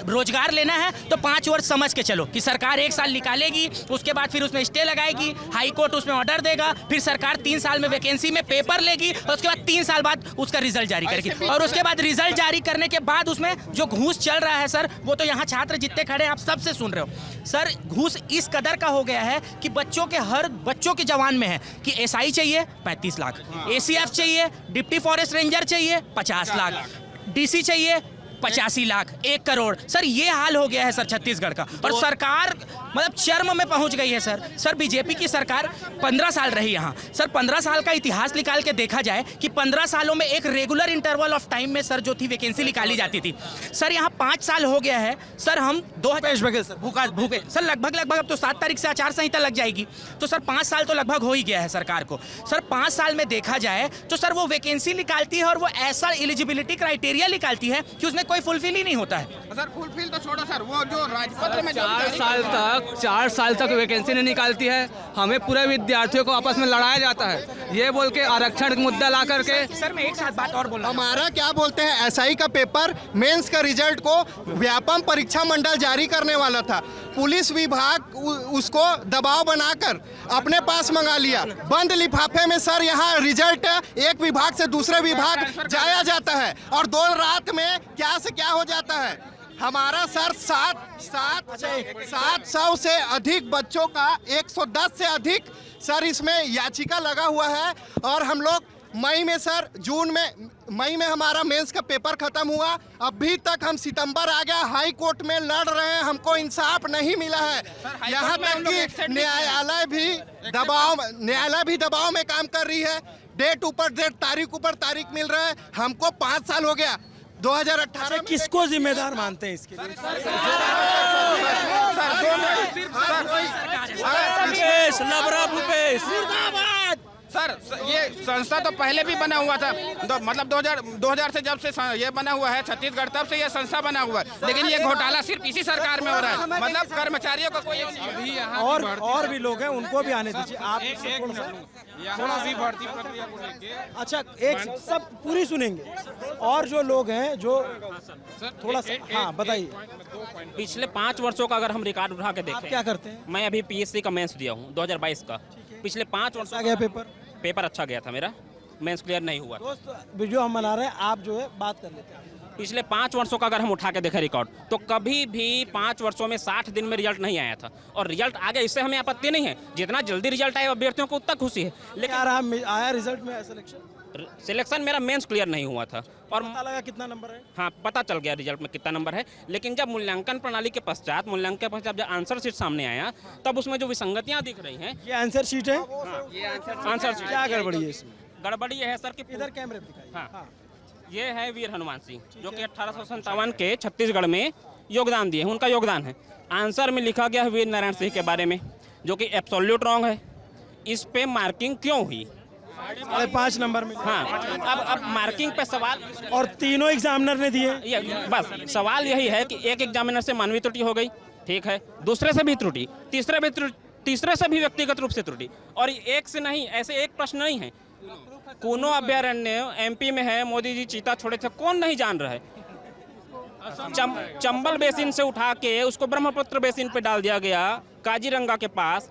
रोजगार लेना है तो 5 वर्ष समझ के चलो, कि सरकार 1 साल निकालेगी, उसके बाद फिर उसमें स्टे लगाएगी, हाई कोर्ट उसमें ऑर्डर देगा, फिर सरकार 3 साल में वैकेंसी में पेपर लेगी और उसके बाद 3 साल बाद उसका रिजल्ट जारी करेगी, और उसके बाद रिजल्ट जारी करने के बाद उसमें जो घूस चल रहा है सर, वो तो यहाँ छात्र जितने खड़े हैं आप सबसे सुन रहे हो सर। घूस इस कदर का हो गया है कि हर बच्चों के जवान में है कि एसआई चाहिए 35 लाख, एसीएफ चाहिए, डिप्टी फॉरेस्ट रेंजर चाहिए 50 लाख, डीसी चाहिए 85 लाख, 1 करोड़। सर ये हाल हो गया है सर छत्तीसगढ़ का, और सरकार मतलब चरम में पहुंच गई है सर। बीजेपी की सरकार 15 साल रही यहाँ सर। 15 साल का इतिहास निकाल के देखा जाए कि 15 सालों में एक रेगुलर इंटरवल ऑफ टाइम में सर जो थी वैकेंसी निकाली जाती थी सर। यहाँ 5 साल हो गया है सर। हम 2000 भूखे सर लगभग अब तो 7 तारीख से आचार संहिता लग जाएगी, तो सर 5 साल तो लगभग हो ही गया है सरकार को सर। 5 साल में देखा जाए तो सर वो वैकेंसी निकालती है और वो ऐसा एलिजिबिलिटी क्राइटेरिया निकालती है कि उसमें कोई फुलफिल ही नहीं होता है सर। फुलफिल तो छोड़ो सर, वो जो राजपत्र में 4 साल तक वैकेंसी नहीं निकालती है। हमें पूरे विद्यार्थियों को आपस में लड़ाया जाता है, ये बोल के आरक्षण मुद्दा ला करके। सर मैं एक साथ बात और बोल रहा हूं। हमारा क्या बोलते हैं, एसआई का पेपर मेंस का रिजल्ट को व्यापम परीक्षा मंडल जारी करने वाला था। पुलिस विभाग उसको दबाव बनाकर अपने पास मंगा लिया। बंद लिफाफे में सर यहाँ रिजल्ट एक विभाग से दूसरे विभाग जाया जाता है, और 2 रात में क्या से क्या हो जाता है। हमारा सर 700 से अधिक बच्चों का 110 से अधिक सर इसमें याचिका लगा हुआ है। और हम लोग मई में हमारा मेंस का पेपर खत्म हुआ। अभी तक हम सितंबर आ गया, हाई कोर्ट में लड़ रहे हैं, हमको इंसाफ नहीं मिला है। यहाँ तक कि न्यायालय भी दबाव में काम कर रही है। डेट ऊपर डेट, तारीख ऊपर तारीख मिल रहा है। हमको 5 साल हो गया। 2018 में किसको जिम्मेदार मानते हैं इसके लिए? सर ये संस्था तो पहले भी बना हुआ था, मतलब 2000 से जब से ये बना हुआ है छत्तीसगढ़, तब से ये संस्था बना हुआ है। लेकिन ये घोटाला सिर्फ इसी सरकार में हो रहा है, मतलब कर्मचारियों का कोई अभी और भी लोग हैं, उनको भी आने दीजिए। आप थोड़ा सी भर्ती प्रक्रिया को लेके अच्छा एक सब पूरी सुनेंगे। और जो लोग हैं जो थोड़ा सा हाँ बताइए। पिछले 5 वर्षों का अगर हम रिकॉर्ड उठा के देखें, क्या करते हैं? मैं अभी पीएससी का मेंस दिया हूँ 2022 का। पिछले 5 वर्षों आ गया पेपर अच्छा गया था मेरा, मेंस क्लियर नहीं हुआ। दोस्त वीडियो हम बना रहे हैं, आप जो है बात कर लेते हैं। पिछले 5 वर्षों का अगर हम उठा के देखें रिकॉर्ड, तो कभी भी 5 वर्षों में 60 दिन में रिजल्ट नहीं आया था। और रिजल्ट आ गया, इससे हमें आपत्ति नहीं है। जितना जल्दी रिजल्ट आए अभ्यर्थियों को उतना खुशी है। लेकिन आया रिजल्ट में सिलेक्शन मेरा मेंस क्लियर नहीं हुआ था, और पता लगा कितना नंबर है? हाँ पता चल गया रिजल्ट में कितना नंबर है। लेकिन जब मूल्यांकन प्रणाली के पश्चात जब आंसर शीट सामने आया, तब उसमें जो विसंगतियाँ दिख रही हैं। ये आंसर शीट है? ये आंसर शीट। क्या गड़बड़ी है इसमें? गड़बड़ी ये है सर कि इधर कैमरे पे दिखाइए। हाँ, ये है वीर हनुमान सिंह, जो कि 1857 के छत्तीसगढ़ में योगदान दिए हैं, उनका योगदान है। आंसर में लिखा गया है वीर नारायण सिंह के बारे में, जो कि एब्सोल्यूट रॉन्ग है। इस पे मार्किंग क्यों हुई? 5 नंबर में। हाँ, अब मार्किंग पे सवाल, और तीनों एग्जामिनर ने दिए। बस सवाल यही है कि एक एग्जामिनर से मानवीय त्रुटि हो गई, ठीक है, दूसरे से भी त्रुटि, तीसरे से भी व्यक्तिगत रूप से त्रुटि। और एक से नहीं, ऐसे एक प्रश्न नहीं है। कूनो अभ्यारण्य एमपी में है, मोदी जी चीता छोड़े थे, कौन नहीं जान रहा है। चंबल बेसिन से उठा के उसको ब्रह्मपुत्र बेसिन पे डाल दिया गया, काजीरंगा के पास।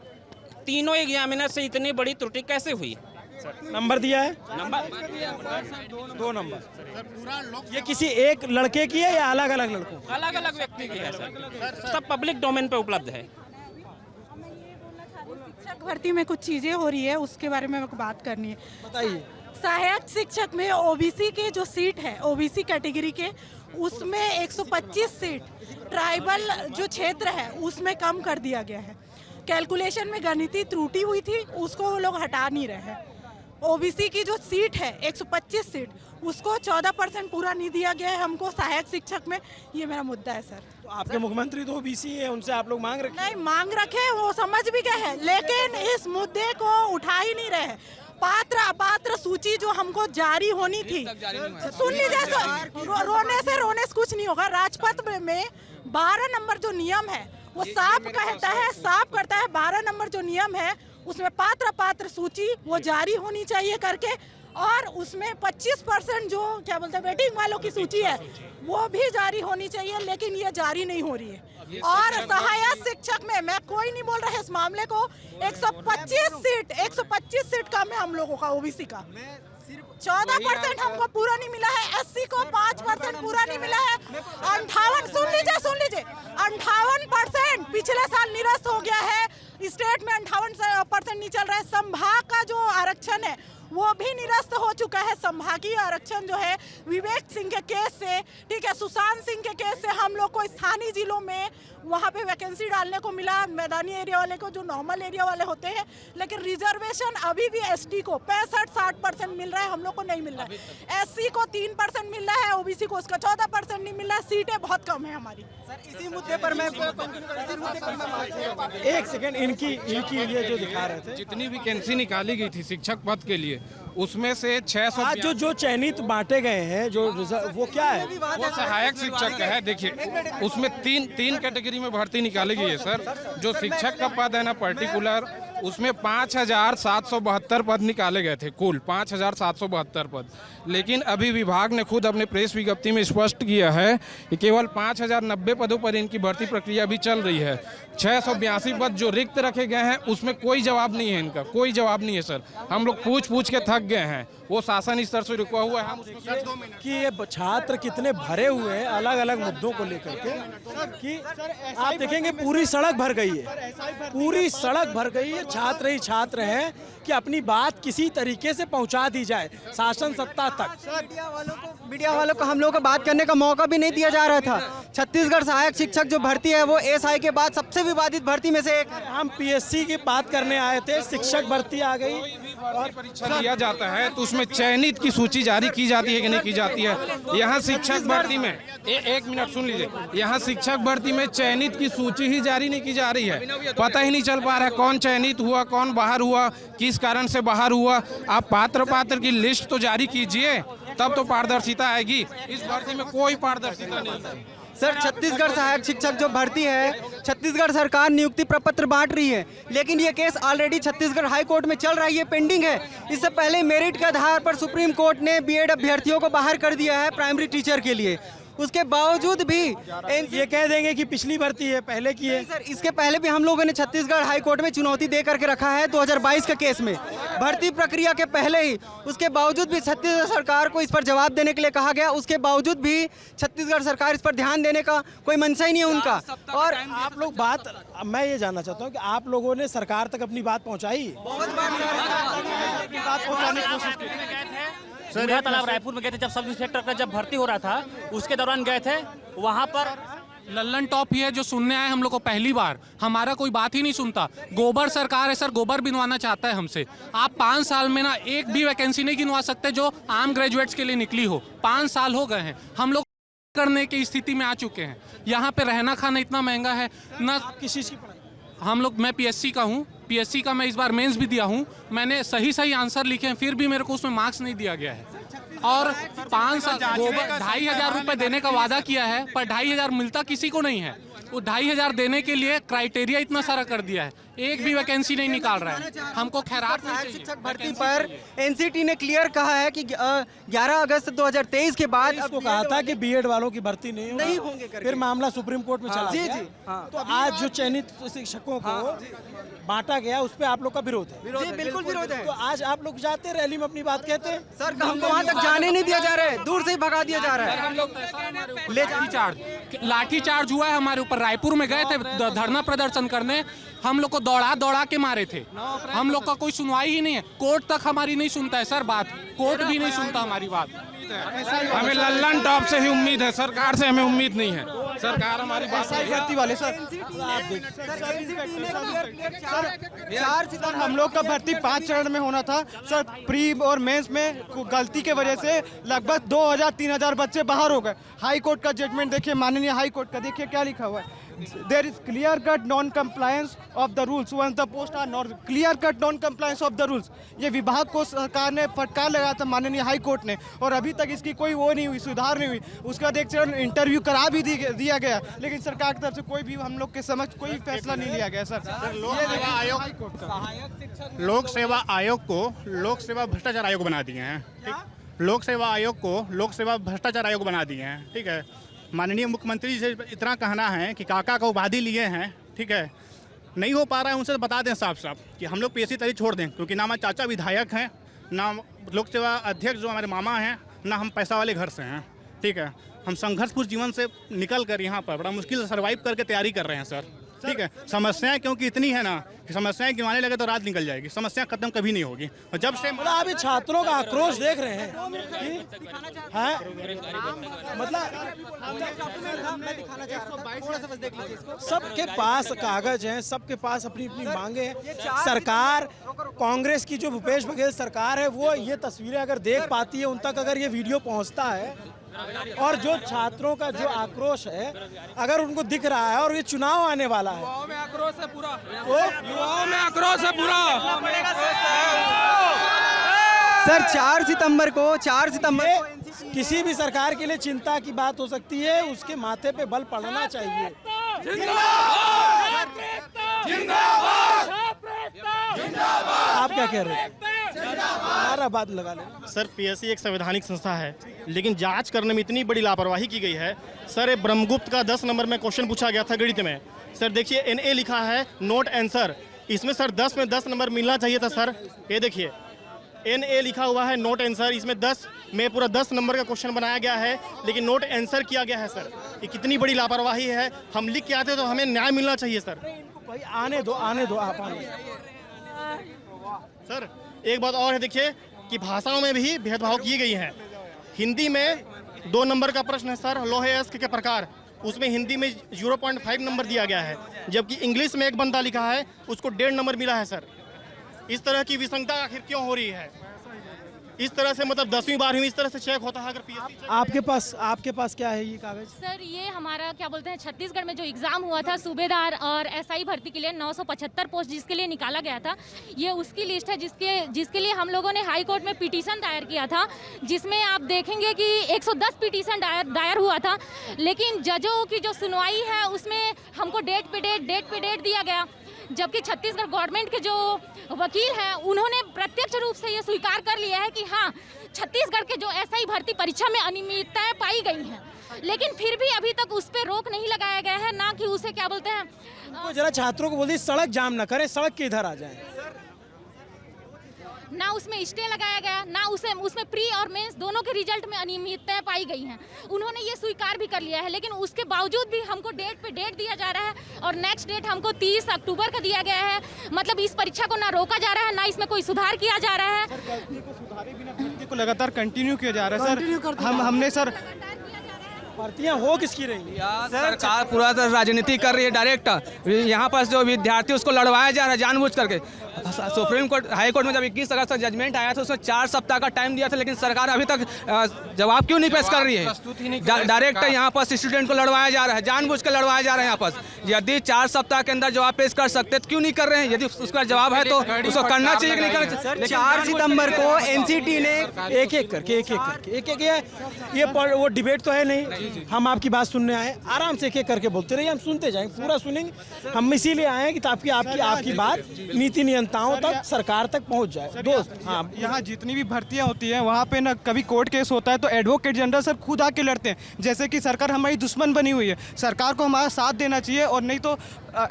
तीनों एग्जामिनर से इतनी बड़ी त्रुटि कैसे हुई? नंबर दिया है? Number 2 number. ये किसी एक लड़के की है या अलग अलग लड़कों? अलग अलग व्यक्ति की है सर, सब पब्लिक डोमेन पे उपलब्ध है। शिक्षक भर्ती में कुछ चीजें हो रही है, उसके बारे में मेरे को बात करनी है। बताइए। सहायक शिक्षक में ओबीसी के जो सीट है, ओबीसी कैटेगरी के, उसमें 125 सीट ट्राइबल जो क्षेत्र है उसमें कम कर दिया गया है। कैलकुलेशन में गणितीय त्रुटि हुई थी, उसको वो लोग हटा नहीं रहे हैं। ओबीसी की जो सीट है 125 सीट, उसको 14% पूरा नहीं दिया गया है हमको सहायक शिक्षक में। ये मेरा मुद्दा है सर। तो आपके मुख्यमंत्री तो ओबीसी है, उनसे आप लोग मांग रखे? नहीं मांग रखे, वो समझ भी गए हैं, लेकिन इस मुद्दे को उठा ही नहीं रहे। पात्र अपात्र सूची जो हमको जारी होनी थी, सुन लीजिए, रोने से कुछ नहीं होगा। राजपत्र में 12 नंबर जो नियम है वो साफ करता है 12 नंबर जो नियम है उसमें पात्र सूची वो जारी होनी चाहिए करके, और उसमें 25% जो क्या बोलते हैं वेटिंग वालों की सूची है वो भी जारी होनी चाहिए, लेकिन ये जारी नहीं हो रही है। और सहायक शिक्षक में मैं कोई नहीं बोल रहा है इस मामले को, 125 सीट कम है हम लोगों का ओबीसी का। 14% हमको पूरा नहीं मिला है, SC को 5% पूरा नहीं मिला है, 58 सुन लीजिए 58% पिछले साल निरस्त हो गया है, स्टेट में 58% नहीं चल रहा है। संभाग का जो आरक्षण है वो भी निरस्त हो चुका है। संभागीय आरक्षण जो है विवेक सिंह के केस से, ठीक है, सुशांत सिंह के केस से हम लोग को स्थानीय जिलों में वहाँ पे वैकेंसी डालने को मिला, मैदानी एरिया वाले को, जो नॉर्मल एरिया वाले होते हैं, लेकिन रिजर्वेशन अभी भी ST को 65-60% मिल रहा है, हम लोग को नहीं मिल रहा है। SC को 3% मिल रहा है, OBC को उसका 14% नहीं मिल रहा है, सीटें बहुत कम है हमारी। इसी मुद्दे पर मैं एक सेकंड, इनकी ये जो दिखा रहे थे, जितनी वैकेंसी निकाली गई थी शिक्षक पद के लिए, उसमें से 600 आज जो चयनित बांटे गए हैं, जो वो क्या है? वो सहायक शिक्षक है। देखिए, उसमें तीन कैटेगरी में भर्ती निकाली गई है सर। जो शिक्षक का पद है ना पर्टिकुलर, उसमें 5772 पद निकाले गए थे, कुल 5772 पद। लेकिन अभी विभाग ने खुद अपने प्रेस विज्ञप्ति में स्पष्ट किया है कि केवल 5090 पदों पर इनकी भर्ती प्रक्रिया भी चल रही है। 682 पद जो रिक्त रखे गए हैं उसमें कोई जवाब नहीं है, इनका कोई जवाब नहीं है सर। हम लोग पूछ के थक गए हैं, वो शासन स्तर से रुका हुआ है। हम कि ये छात्र कितने भरे हुए हैं अलग अलग मुद्दों को लेकर के, कि आप देखेंगे पूरी सड़क भर गई है, पूरी सड़क भर गई है। छात्र ही छात्र हैं कि अपनी बात किसी तरीके से पहुंचा दी जाए शासन सत्ता तक। मीडिया वालों को हम लोगों को बात करने का मौका भी नहीं दिया जा रहा था। छत्तीसगढ़ सहायक शिक्षक जो भर्ती है वो SI के बाद सबसे विवादित भर्ती में से एक। हम PSC की बात करने आए थे, शिक्षक भर्ती आ गई और परीक्षा दिया जाता है तो उसमें चयनित की सूची जारी की जाती है कि नहीं की जाती है। यहाँ शिक्षक भर्ती में एक मिनट सुन लीजिए, यहाँ शिक्षक भर्ती में चयनित की सूची ही जारी नहीं की जा रही है। पता ही नहीं चल पा रहा है कौन चयनित हुआ, कौन बाहर हुआ, किस कारण से बाहर हुआ। आप पात्र की लिस्ट तो जारी कीजिए, तब तो पारदर्शिता आएगी। इस भर्ती में कोई पारदर्शिता नहीं है सर। छत्तीसगढ़ सहायक शिक्षक जो भर्ती है, छत्तीसगढ़ सरकार नियुक्ति प्रपत्र बांट रही है, लेकिन ये case already Chhattisgarh high court में चल रहा है, ये पेंडिंग है। इससे पहले मेरिट के आधार पर सुप्रीम कोर्ट ने BEd अभ्यर्थियों को बाहर कर दिया है प्राइमरी टीचर के लिए। उसके बावजूद भी ये कह देंगे कि पिछली भर्ती है, पहले की है। सर, इसके पहले भी हम लोगों ने छत्तीसगढ़ हाई कोर्ट में चुनौती दे करके रखा है 2022 के केस में, भर्ती प्रक्रिया के पहले ही। उसके बावजूद भी छत्तीसगढ़ सरकार को इस पर जवाब देने के लिए कहा गया, उसके बावजूद भी छत्तीसगढ़ सरकार इस पर ध्यान देने का कोई मंशा ही नहीं है उनका। और आप लोग मैं ये जानना चाहता हूँ कि आप लोगों ने सरकार तक अपनी बात पहुँचाई? बात पहुँचाने की कोशिश बूढ़ा तालाब रायपुर में गए थे, जब सब इंस्पेक्टर का जब भर्ती हो रहा था उसके दौरान गए थे वहाँ पर। लल्लन टॉप ही है जो सुनने आए हम लोग को पहली बार, हमारा कोई बात ही नहीं सुनता। गोबर सरकार है सर, गोबर बिनवाना चाहता है हमसे। आप 5 साल में ना एक भी वैकेंसी नहीं गिनवा सकते जो आम ग्रेजुएट्स के लिए निकली हो। 5 साल हो गए हैं, हम लोग करने की स्थिति में आ चुके हैं। यहाँ पे रहना खाना इतना महंगा है ना। किस चीज़ की पढ़ाई? हम लोग, मैं PSC का हूँ, PSC का मैं इस बार मेंस भी दिया हूँ। मैंने सही आंसर लिखे हैं, फिर भी मेरे को उसमें मार्क्स नहीं दिया गया है। और 5 साल 2,500 रुपये देने का वादा किया है, पर 2,500 मिलता किसी को नहीं है। वो 2,500 देने के लिए क्राइटेरिया इतना सारा कर दिया है, एक भी वैकेंसी नहीं निकाल रहा है। हमको खैरात शिक्षक भर्ती पर NCT ने क्लियर कहा है कि 11 अगस्त 2023 के बाद आपको कहा था कि BEd वालों की भर्ती नहीं होंगे, फिर मामला सुप्रीम कोर्ट में चला गया। तो आज जो चयनित शिक्षकों को बांटा गया उस पर आप लोग का विरोध है? जी बिल्कुल विरोध है। तो आज आप लोग जाते रैली में अपनी बात कहते हैं? सर, हमको वहाँ तक जाने नहीं दिया जा रहा है, दूर से ही भगा दिया जा रहा है। हम लोग लाठी चार्ज हुआ है हमारे ऊपर। रायपुर में गए थे धरना प्रदर्शन करने, हम लोग को दौड़ा के मारे थे। हम लोग का कोई सुनवाई ही नहीं है, कोर्ट तक हमारी नहीं सुनता है सर बात, कोर्ट भी नहीं सुनता हमारी बात। हमें लल्लन टॉप से ही उम्मीद है, सरकार से हमें उम्मीद नहीं है। सरकार हमारी बात भर्ती वाले सर हम लोग का भर्ती 5 चरण में होना था सर। प्री और मेंस में गलती के वजह से लगभग 2,000-3,000 बच्चे बाहर हो गए। हाई कोर्ट का जजमेंट देखिए, माननीय हाई कोर्ट का देखिए क्या लिखा हुआ है। There is clear-cut non-compliance of the rules. Once the posts are not clear-cut non-compliance of the rules. ये विभाग को सरकार ने फटकार लगाया था माननीय हाई कोर्ट ने, और अभी तक इसकी कोई वो नहीं हुई, सुधार नहीं हुई। उसके बाद एक चरण इंटरव्यू करा भी दिया गया, लेकिन सरकार की तरफ से कोई भी हम लोग के समक्ष कोई फैसला नहीं लिया गया सर। लोक सेवा आयोग को लोक सेवा भ्रष्टाचार आयोग बना दिए हैं, ठीक। लोक सेवा आयोग को लोक सेवा भ्रष्टाचार आयोग बना दिए हैं, ठीक है। माननीय मुख्यमंत्री से इतना कहना है कि काका को उपाधि लिए हैं, ठीक है, नहीं हो पा रहा है उनसे बता दें साफ साफ कि हम लोग PSC तरी छोड़ दें, क्योंकि ना हमारे चाचा विधायक हैं, ना लोक सेवा अध्यक्ष जो हमारे मामा हैं, ना हम पैसा वाले घर से हैं, ठीक है। हम संघर्षपूर्ण जीवन से निकल कर यहाँ पर बड़ा मुश्किल से सर्वाइव करके तैयारी कर रहे हैं सर, ठीक है। समस्याएं क्योंकि इतनी है ना कि समस्याएं गिनवाने लगे तो रात निकल जाएगी, समस्या खत्म कभी नहीं होगी। और जब से मतलब आप छात्रों का आक्रोश देख रहे हैं मतलब सबके पास कागज हैं, सबके पास अपनी अपनी मांगे हैं। सरकार, कांग्रेस की जो भूपेश बघेल सरकार है, वो ये तस्वीरें अगर देख पाती है, उन तक अगर ये वीडियो पहुंचता है और जो छात्रों का जो आक्रोश है अगर उनको दिख रहा है और ये चुनाव आने वाला है, युवाओं में आक्रोश है पूरा, युवाओं में आक्रोश है पूरा। सर 4 सितंबर को किसी भी सरकार के लिए चिंता की बात हो सकती है, उसके माथे पे बल पड़ना चाहिए। आप क्या कह रहे हैं? हमारा बात लगा ले सर। पीएससी एक संवैधानिक संस्था है, लेकिन जांच करने में इतनी बड़ी लापरवाही की गई है। सर, ब्रह्मगुप्त का 10 नंबर में क्वेश्चन पूछा गया था गणित में। सर देखिए, NA लिखा है, नोट आंसर। इसमें सर 10 में 10 नंबर मिलना चाहिए था सर। ये देखिए, NA लिखा हुआ है, नोट आंसर। इसमें 10 में पूरा 10 नंबर का क्वेश्चन बनाया गया है, लेकिन नोट आंसर किया गया है सर। ये कितनी बड़ी लापरवाही है। हम लिख के आते तो हमें न्याय मिलना चाहिए सर। भाई आने दो आप आने। सर एक बात और है, देखिए कि भाषाओं में भी भेदभाव किए गई हैं। हिंदी में 2 नंबर का प्रश्न है सर, लोहे अयस्क के प्रकार, उसमें हिंदी में 0.5 नंबर दिया गया है, जबकि इंग्लिश में एक बंदा लिखा है, उसको 1.5 नंबर मिला है सर। इस तरह की विसंगता आखिर क्यों हो रही है? इस तरह से मतलब 10वीं 12वीं इस तरह से चेक होता है अगर पीएससी। आपके पास क्या है ये कागज? सर ये हमारा क्या बोलते हैं, छत्तीसगढ़ में जो एग्ज़ाम हुआ था सूबेदार और SI भर्ती के लिए 975 पोस्ट जिसके लिए निकाला गया था, ये उसकी लिस्ट है जिसके लिए हम लोगों ने हाई कोर्ट में पिटीशन दायर किया था, जिसमें आप देखेंगे कि 110 पिटीशन दायर हुआ था। लेकिन जजों की जो सुनवाई है उसमें हमको डेट पे डेट दिया गया, जबकि छत्तीसगढ़ गवर्नमेंट के जो वकील हैं उन्होंने प्रत्यक्ष रूप से ये स्वीकार कर लिया है कि हाँ, छत्तीसगढ़ के जो SI भर्ती परीक्षा में अनियमितताएं पाई गई हैं, लेकिन फिर भी अभी तक उस पर रोक नहीं लगाया गया है, ना कि उसे क्या बोलते हैं, तो जरा छात्रों को बोलिए सड़क जाम ना करें, सड़क के इधर आ जाएं। ना उसमें स्टे लगाया गया, ना उसमें प्री और मेंस दोनों के रिजल्ट में अनियमितताएं पाई गई हैं। उन्होंने ये स्वीकार भी कर लिया है, लेकिन उसके बावजूद भी हमको डेट पे डेट दिया जा रहा है और नेक्स्ट डेट हमको 30 अक्टूबर का दिया गया है। मतलब इस परीक्षा को ना रोका जा रहा है, ना इसमें कोई सुधार किया जा रहा है। को लगातार कंटिन्यू किया जा रहा है सर। हमने सर भर्तियां हो किसकी रही? सरकार पूरा राजनीति कर रही है डायरेक्ट। यहाँ पर जो विद्यार्थी उसको लड़वाया जा रहा है जानबूझ करके। सुप्रीम कोर्ट, हाई कोर्ट में जब 21 अगस्त का जजमेंट आया था उसमें 4 सप्ताह का टाइम दिया था, लेकिन सरकार अभी तक जवाब क्यों नहीं पेश कर रही है? डायरेक्ट यहाँ पर स्टूडेंट को लड़वाया जा रहा है, जानबूझ कर लड़वाया जा रहा है। यहाँ पर यदि 4 सप्ताह के अंदर जवाब पेश कर सकते तो क्यों नहीं कर रहे हैं? यदि उसका जवाब है तो उसको करना चाहिए कि नहीं करना चाहिए? 4 सितंबर को NCT ने एक एक ये वो डिबेट तो है नहीं, हम आपकी बात सुनने आए, आराम से एक करके बोलते रहिए, हम सुनते जाएंगे, पूरा सुनेंगे। हम इसीलिए आए हैं कि ताकि आपकी बात नीति नियंताओं तक, सरकार तक पहुंच जाए। दोस्त, हाँ, यहाँ जितनी भी भर्तियाँ होती हैं वहाँ पे ना कभी कोर्ट केस होता है तो एडवोकेट जनरल सर खुद आके लड़ते हैं, जैसे कि सरकार हमारी दुश्मन बनी हुई है। सरकार को हमारा साथ देना चाहिए और नहीं तो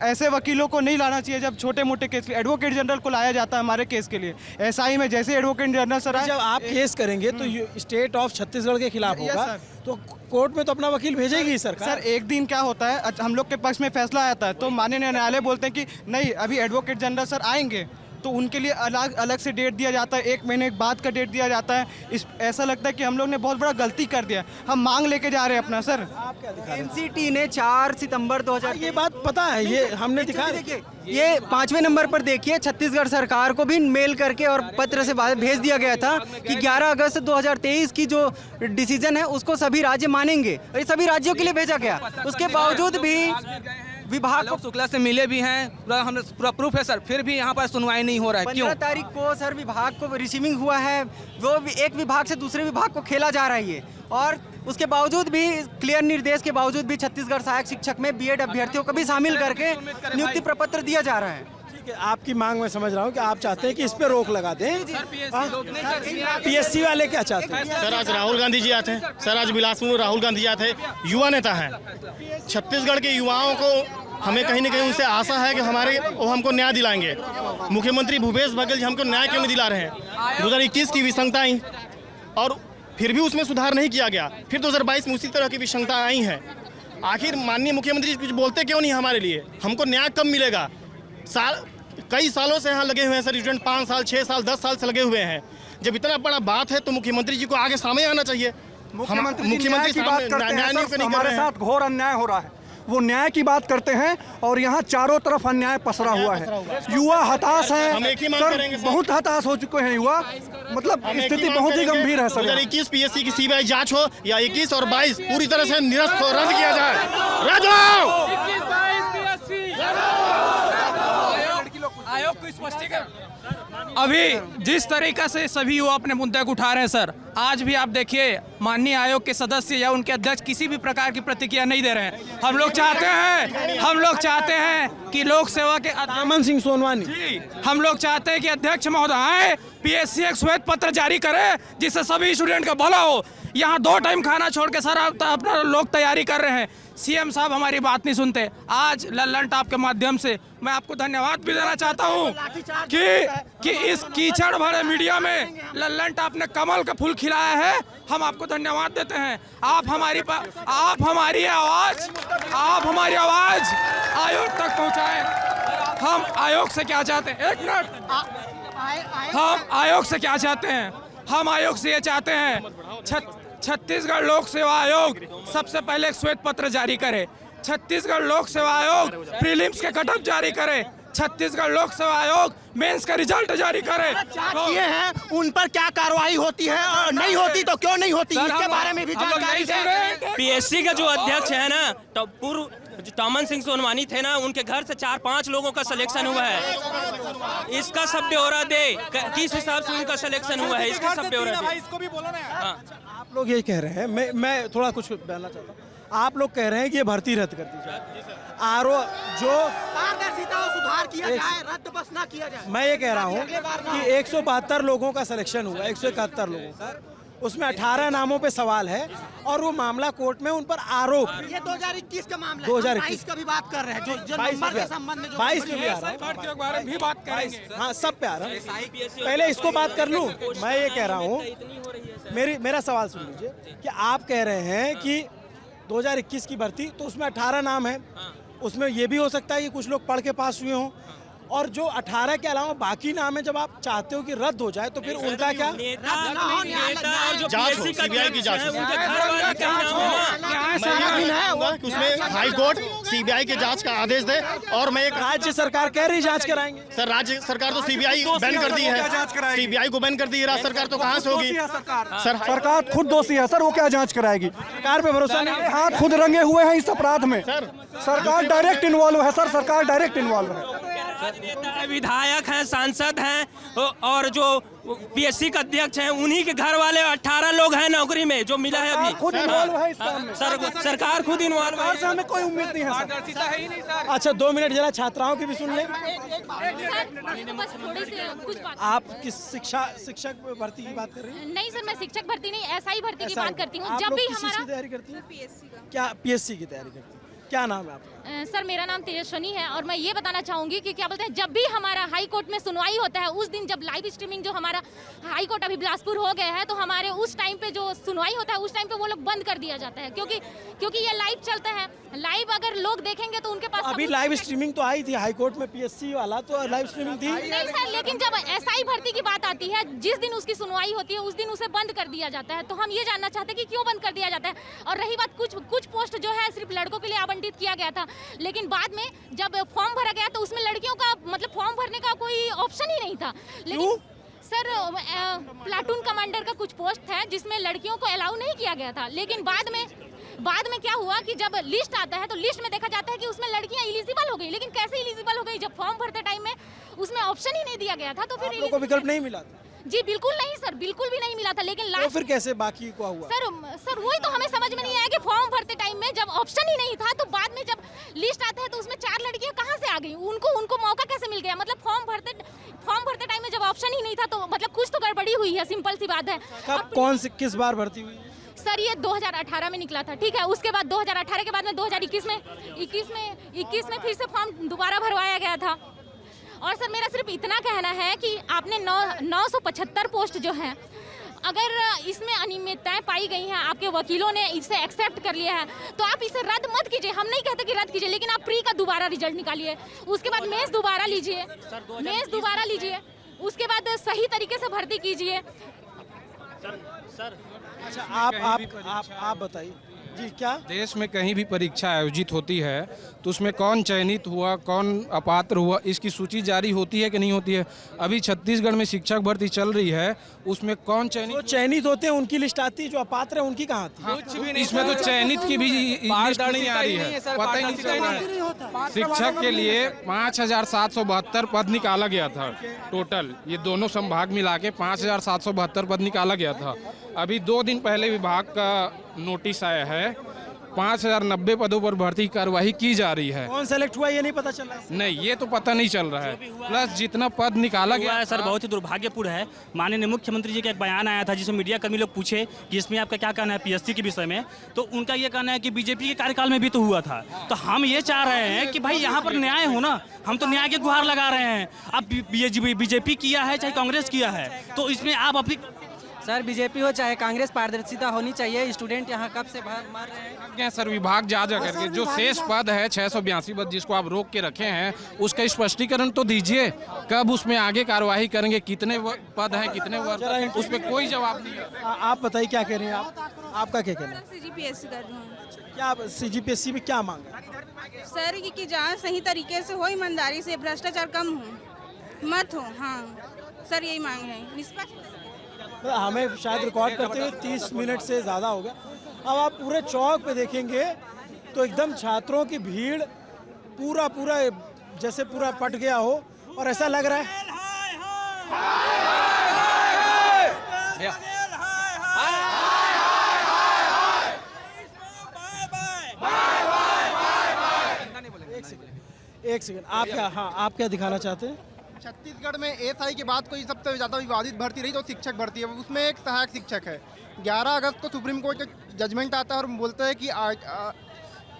ऐसे वकीलों को नहीं लाना चाहिए। जब छोटे मोटे केस के एडवोकेट जनरल को लाया जाता है हमारे केस के लिए, SI में जैसे एडवोकेट जनरल सर, जब आप केस करेंगे तो स्टेट ऑफ छत्तीसगढ़ के खिलाफ होगा, तो कोर्ट में तो अपना वकील भेजेगी सरकार। सर एक दिन क्या होता है, हम लोग के पक्ष में फैसला आता है तो माननीय न्यायालय बोलते हैं कि नहीं अभी एडवोकेट जनरल सर आएंगे, तो उनके लिए अलग से डेट दिया जाता है, 1 महीने बाद का डेट दिया जाता है। ऐसा लगता है कि हम लोग ने बहुत बड़ा गलती कर दिया, हम मांग लेके जा रहे हैं अपना। सर NCT ने 4 सितंबर 2000, ये बात पता है, ये हमने दिखा। देखिए ये 5वें नंबर पर देखिए, छत्तीसगढ़ सरकार को भी मेल करके और पत्र से भेज दिया गया था कि 11 अगस्त 2023 की जो डिसीजन है उसको सभी राज्य मानेंगे, और ये सभी राज्यों के लिए भेजा गया। उसके बावजूद भी विभाग को शुक्ला से मिले भी हैं, पूरा प्रूफ है सर, फिर भी यहाँ पर सुनवाई नहीं हो रहा है। क्यों? 15 तारीख को सर विभाग को रिसीविंग हुआ है, वो एक विभाग से दूसरे विभाग को खेला जा रहा है ये, और उसके बावजूद भी, क्लियर निर्देश के बावजूद भी छत्तीसगढ़ सहायक शिक्षक में BEd अभ्यर्थियों को भी शामिल करके नियुक्ति प्रपत्र दिया जा रहा है। ठीक है, आपकी मांग मैं समझ रहा हूँ कि आप चाहते हैं कि इस पे रोक लगा दें। PSC वाले क्या चाहते हैं? सर आज राहुल गांधी जी आते हैं, सर आज बिलासपुर में राहुल गांधी जी आते हैं, युवा नेता हैं। छत्तीसगढ़ के युवाओं को हमें कहीं ना कहीं उनसे आशा है कि वो हमको न्याय दिलाएंगे। मुख्यमंत्री भूपेश बघेल जी हमको न्याय क्यों नहीं दिला रहे हैं? 2021 की विसंगता आई और फिर भी उसमें सुधार नहीं किया गया, फिर 2022 में उसी तरह की विसंगता आई हैं। आखिर माननीय मुख्यमंत्री जी कुछ बोलते क्यों नहीं हमारे लिए? हमको न्याय कब मिलेगा? कई सालों से यहाँ लगे हुए हैं सर, स्टूडेंट 5 साल 6 साल 10 साल से लगे हुए हैं। जब इतना बड़ा बात है तो मुख्यमंत्री जी को आगे सामने आना चाहिए। मुख्यमंत्री की बात करते हैं सर, हमारे साथ घोर अन्याय हो रहा है, वो न्याय की बात करते हैं और यहाँ चारों तरफ अन्याय पसरा हुआ है। युवा हताश हैं सर, बहुत हताश हो चुके हैं युवा, मतलब स्थिति बहुत ही गंभीर है सर। 2021 पीएससी की सीबीआई जांच हो या 21 और 22 पूरी तरह से निरस्त हो, रद्द किया जाए। रद्द आयोग को स्पष्टीकरण। अभी जिस तरीका से सभी युवा अपने मुद्दे को उठा रहे हैं सर, आज भी आप देखिए माननीय आयोग के सदस्य या उनके अध्यक्ष किसी भी प्रकार की प्रतिक्रिया नहीं दे रहे हैं। हम लोग चाहते हैं कि लोक सेवा के अमन सिंह सोनवानी, हम लोग चाहते हैं कि अध्यक्ष महोदय आए, पीएससी एक श्वेत पत्र जारी करे जिससे सभी स्टूडेंट का भला हो। यहाँ 2 टाइम खाना छोड़ के सर अपना लोग तैयारी कर रहे हैं, सीएम साहब हमारी बात नहीं सुनते। आज लल्लन टॉप के माध्यम से मैं आपको धन्यवाद भी देना चाहता हूँ कि इस कीचड़ भरे मीडिया में लल्लन टॉप ने कमल का फूल खिलाया है। हम आपको धन्यवाद देते हैं। आप हमारी आवाज आयोग तक पहुँचाएं। हम आयोग से क्या चाहते हैं? 1 मिनट। हम आयोग से क्या चाहते हैं? हम आयोग से ये चाहते हैं छत्तीसगढ़ लोक सेवा आयोग सबसे पहले एक श्वेत पत्र जारी करे। छत्तीसगढ़ लोक सेवा आयोग प्रीलिम्स के कटअप जारी करे। छत्तीसगढ़ लोक सेवा आयोग मेंस का रिजल्ट जारी करे। ये है उन पर क्या कार्रवाई होती है और नहीं होती तो क्यों नहीं होती, इसके बारे में भी जानकारी दें। पीएससी का जो अध्यक्ष है ना, तो पूर्व अमन सिंह सोनवानी थे ना, उनके घर से 4-5 लोगों का सिलेक्शन हुआ है। इसका सब ब्यौरा दे, किस हिसाब से उनका सिलेक्शन हुआ है, इसका सब ब्यौरा दे। इसको भी बोलो ना। आप लोग ये कह रहे हैं, मैं थोड़ा कुछ कहना चाहता हूँ। आप लोग कह रहे हैं कि ये भर्ती रद्द कर दी जाए, जो पारदर्शिता और सुधार किया जाए, रद्द बस ना किया जाए। मैं ये कह रहा हूँ कि 172 लोगों का सिलेक्शन हुआ, 171 लोगों का, उसमें 18 नामों पे सवाल है और वो मामला कोर्ट में उन पर आरोप। ये 2021 का मामला है, 2021 का भी बात कर रहे हैं, जो नंबर के संबंध में 22 में भी आ रहा है। हाँ, सब पे आ रहा है। पहले इसको बात कर लूँ। मैं ये कह रहा हूँ, मेरा सवाल सुन लीजिए कि आप कह रहे हैं कि 2021 की भर्ती तो उसमें 18 नाम है, उसमें ये भी हो सकता है कि कुछ लोग पढ़ के पास हुए हों, और जो 18 के अलावा बाकी नाम है, जब आप चाहते हो कि रद्द हो जाए तो फिर उनका क्या? उसमें हाई कोर्ट सीबीआई की जांच का आदेश दे। और मैं एक राज्य सरकार कह रही जांच कराएंगे। सर, राज्य सरकार तो सीबीआई बैन कर दी है, सीबीआई को बैन कर दी है। राज्य सरकार तो कहाँ से होगी? सरकार खुद दोषी है सर, वो क्या जांच कराएगी? सरकार पे भरोसा नहीं। हाथ खुद रंगे हुए हैं इस अपराध में। सरकार डायरेक्ट इन्वॉल्व है सर, सरकार डायरेक्ट इन्वॉल्व है। विधायक हैं, सांसद हैं और जो पीएससी का अध्यक्ष हैं, उन्हीं के घर वाले 18 लोग हैं नौकरी में, जो मिला है अभी। खुद इन्वॉल्व है इस काम में। सरकार खुद इन्वॉल्व है। हमें कोई उम्मीद नहीं है। अच्छा, 2 मिनट जरा छात्राओं की भी सुन लें। आप किस शिक्षक भर्ती की बात कर रही हैं? नहीं सर, मैं शिक्षक भर्ती नहीं, एसआई भर्ती की बात करती हूँ। जब भी हमारा तैयारी करती है, क्या पीएससी की तैयारी करती है? क्या नाम है आपका? सर, मेरा नाम तेजस्वनी है और मैं ये बताना चाहूँगी कि क्या बोलते हैं, जब भी हमारा हाई कोर्ट में सुनवाई होता है, उस दिन जब लाइव स्ट्रीमिंग जो हमारा हाई कोर्ट अभी बिलासपुर हो गया है, तो हमारे उस टाइम पे जो सुनवाई होता है, उस टाइम पे वो लोग बंद कर दिया जाता है, क्योंकि ये लाइव चलता है। लाइव अगर लोग देखेंगे तो उनके पास अभी लाइव स्ट्रीमिंग तो आई थी हाई कोर्ट में, पीएससी वाला तो लाइव स्ट्रीमिंग थी। नहीं सर, लेकिन जब एसआई भर्ती की बात आती है, जिस दिन उसकी सुनवाई होती है, उस दिन उसे बंद कर दिया जाता है। तो हम ये जानना चाहते हैं कि क्यों बंद कर दिया जाता है। और रही बात, कुछ पोस्ट जो है सिर्फ लड़कों के लिए आवंटित किया गया था, लेकिन बाद में जब फॉर्म भरा गया तो उसमें लड़कियों का मतलब फॉर्म भरने का कोई ऑप्शन ही नहीं था। लेकिन सर, प्लाटून कमांडर का कुछ पोस्ट है जिसमें लड़कियों को अलाउ नहीं किया गया था, लेकिन बाद में क्या हुआ कि जब लिस्ट आता है तो लिस्ट में देखा जाता है कि उसमें लड़कियां एलिजिबल हो गई। लेकिन कैसे एलिजिबल हो गई, जब फॉर्म भरते टाइम में उसमें ऑप्शन ही नहीं दिया गया था। तो फिर लोगों को विकल्प नहीं मिला था? जी बिल्कुल नहीं सर, बिल्कुल भी नहीं मिला था। लेकिन तो फिर कैसे बाकी को हुआ? सर वही तो हमें समझ में नहीं आया कि फॉर्म भरते टाइम में जब ऑप्शन ही नहीं था, तो बाद में जब लिस्ट आता है तो उसमें 4 लड़कियां कहाँ से आ गई, उनको मौका कैसे मिल गया? मतलब फॉर्म भरते टाइम में जब ऑप्शन ही नहीं था, तो मतलब कुछ तो गड़बड़ी हुई है, सिंपल सी बात है। किस बार भर्ती हुई? सर ये 2018 में निकला था, ठीक है। उसके बाद 2018 के बाद में 2021 में फिर से फॉर्म दोबारा भरवाया गया था। और सर मेरा सिर्फ इतना कहना है कि आपने 975 पोस्ट जो हैं, अगर इसमें अनियमितताएं पाई गई हैं, आपके वकीलों ने इसे एक्सेप्ट कर लिया है, तो आप इसे रद्द मत कीजिए। हम नहीं कहते कि रद्द कीजिए, लेकिन आप प्री का दोबारा रिजल्ट निकालिए, उसके बाद मेंस दोबारा लीजिए, उसके बाद सही तरीके से भर्ती कीजिए। अच्छा आप बताइए जी, क्या देश में कहीं भी परीक्षा आयोजित होती है तो उसमें कौन चयनित हुआ, कौन अपात्र हुआ, इसकी सूची जारी होती है कि नहीं होती है? अभी छत्तीसगढ़ में शिक्षक भर्ती चल रही है, उसमें कौन चयनित होते हैं उनकी लिस्ट आती है, जो अपात्र है उनकी कहाँ आती है? कुछ भी नहीं, इसमें तो चयनित की भी लिस्ट नहीं आ रही है, पता ही नहीं चल रहा है। शिक्षक के लिए 5,772 पद निकाला गया था टोटल, ये दोनों संभाग मिला के 5,772 पद निकाला गया था। अभी 2 दिन पहले विभाग का नोटिस आया है, 5,090 पदों पर भर्ती कार्रवाई की जा रही है। कौन सेलेक्ट हुआ ये नहीं पता चल रहा है? नहीं, ये तो पता नहीं चल रहा है। प्लस जितना पद निकाला गया है सर, बहुत ही दुर्भाग्यपूर्ण है। माननीय मुख्यमंत्री जी का एक बयान आया था जिसमें मीडिया कर्मी लोग पूछे कि इसमें आपका क्या कहना है पीएससी के विषय में, तो उनका ये कहना है कि बीजेपी के कार्यकाल में भी तो हुआ था। तो हम ये चाह रहे हैं कि भाई यहाँ पर न्याय हो ना, हम तो न्याय की गुहार लगा रहे हैं। अब बीजेपी किया है चाहे कांग्रेस किया है, तो इसमें आप अपनी सर बीजेपी हो चाहे कांग्रेस, पारदर्शिता होनी चाहिए। स्टूडेंट यहाँ कब से मार रहे हैं सर, विभाग जा करके जो शेष पद है 682 पद जिसको आप रोक के रखे हैं, उसका स्पष्टीकरण तो दीजिए। कब उसमें आगे कार्रवाई करेंगे, कितने पद हैं, कितने वर्ग, उस पर कोई जवाब नहीं है। आप बताइए क्या कह रहे हैं आपका क्या कहना है? CGPSC कर रही हूँ। क्या CGPSC में क्या मांग है? सर कि जहाँ सही तरीके से हो, ईमानदारी से, भ्रष्टाचार कम हो, मत हो। हाँ सर, यही मांग है, निष्पक्ष। हमें शायद रिकॉर्ड करते हुए 30 मिनट से ज़्यादा हो गया। अब आप पूरे चौक पे देखेंगे तो एकदम छात्रों की भीड़ पूरा जैसे पूरा पट गया हो, और ऐसा लग रहा है एक सेकंड आप क्या दिखाना चाहते हैं? छत्तीसगढ़ में एसआई के बाद कोई सबसे ज़्यादा विवादित भर्ती रही तो शिक्षक भर्ती है, उसमें एक सहायक शिक्षक है। 11 अगस्त को सुप्रीम कोर्ट का जजमेंट आता है और बोलता है कि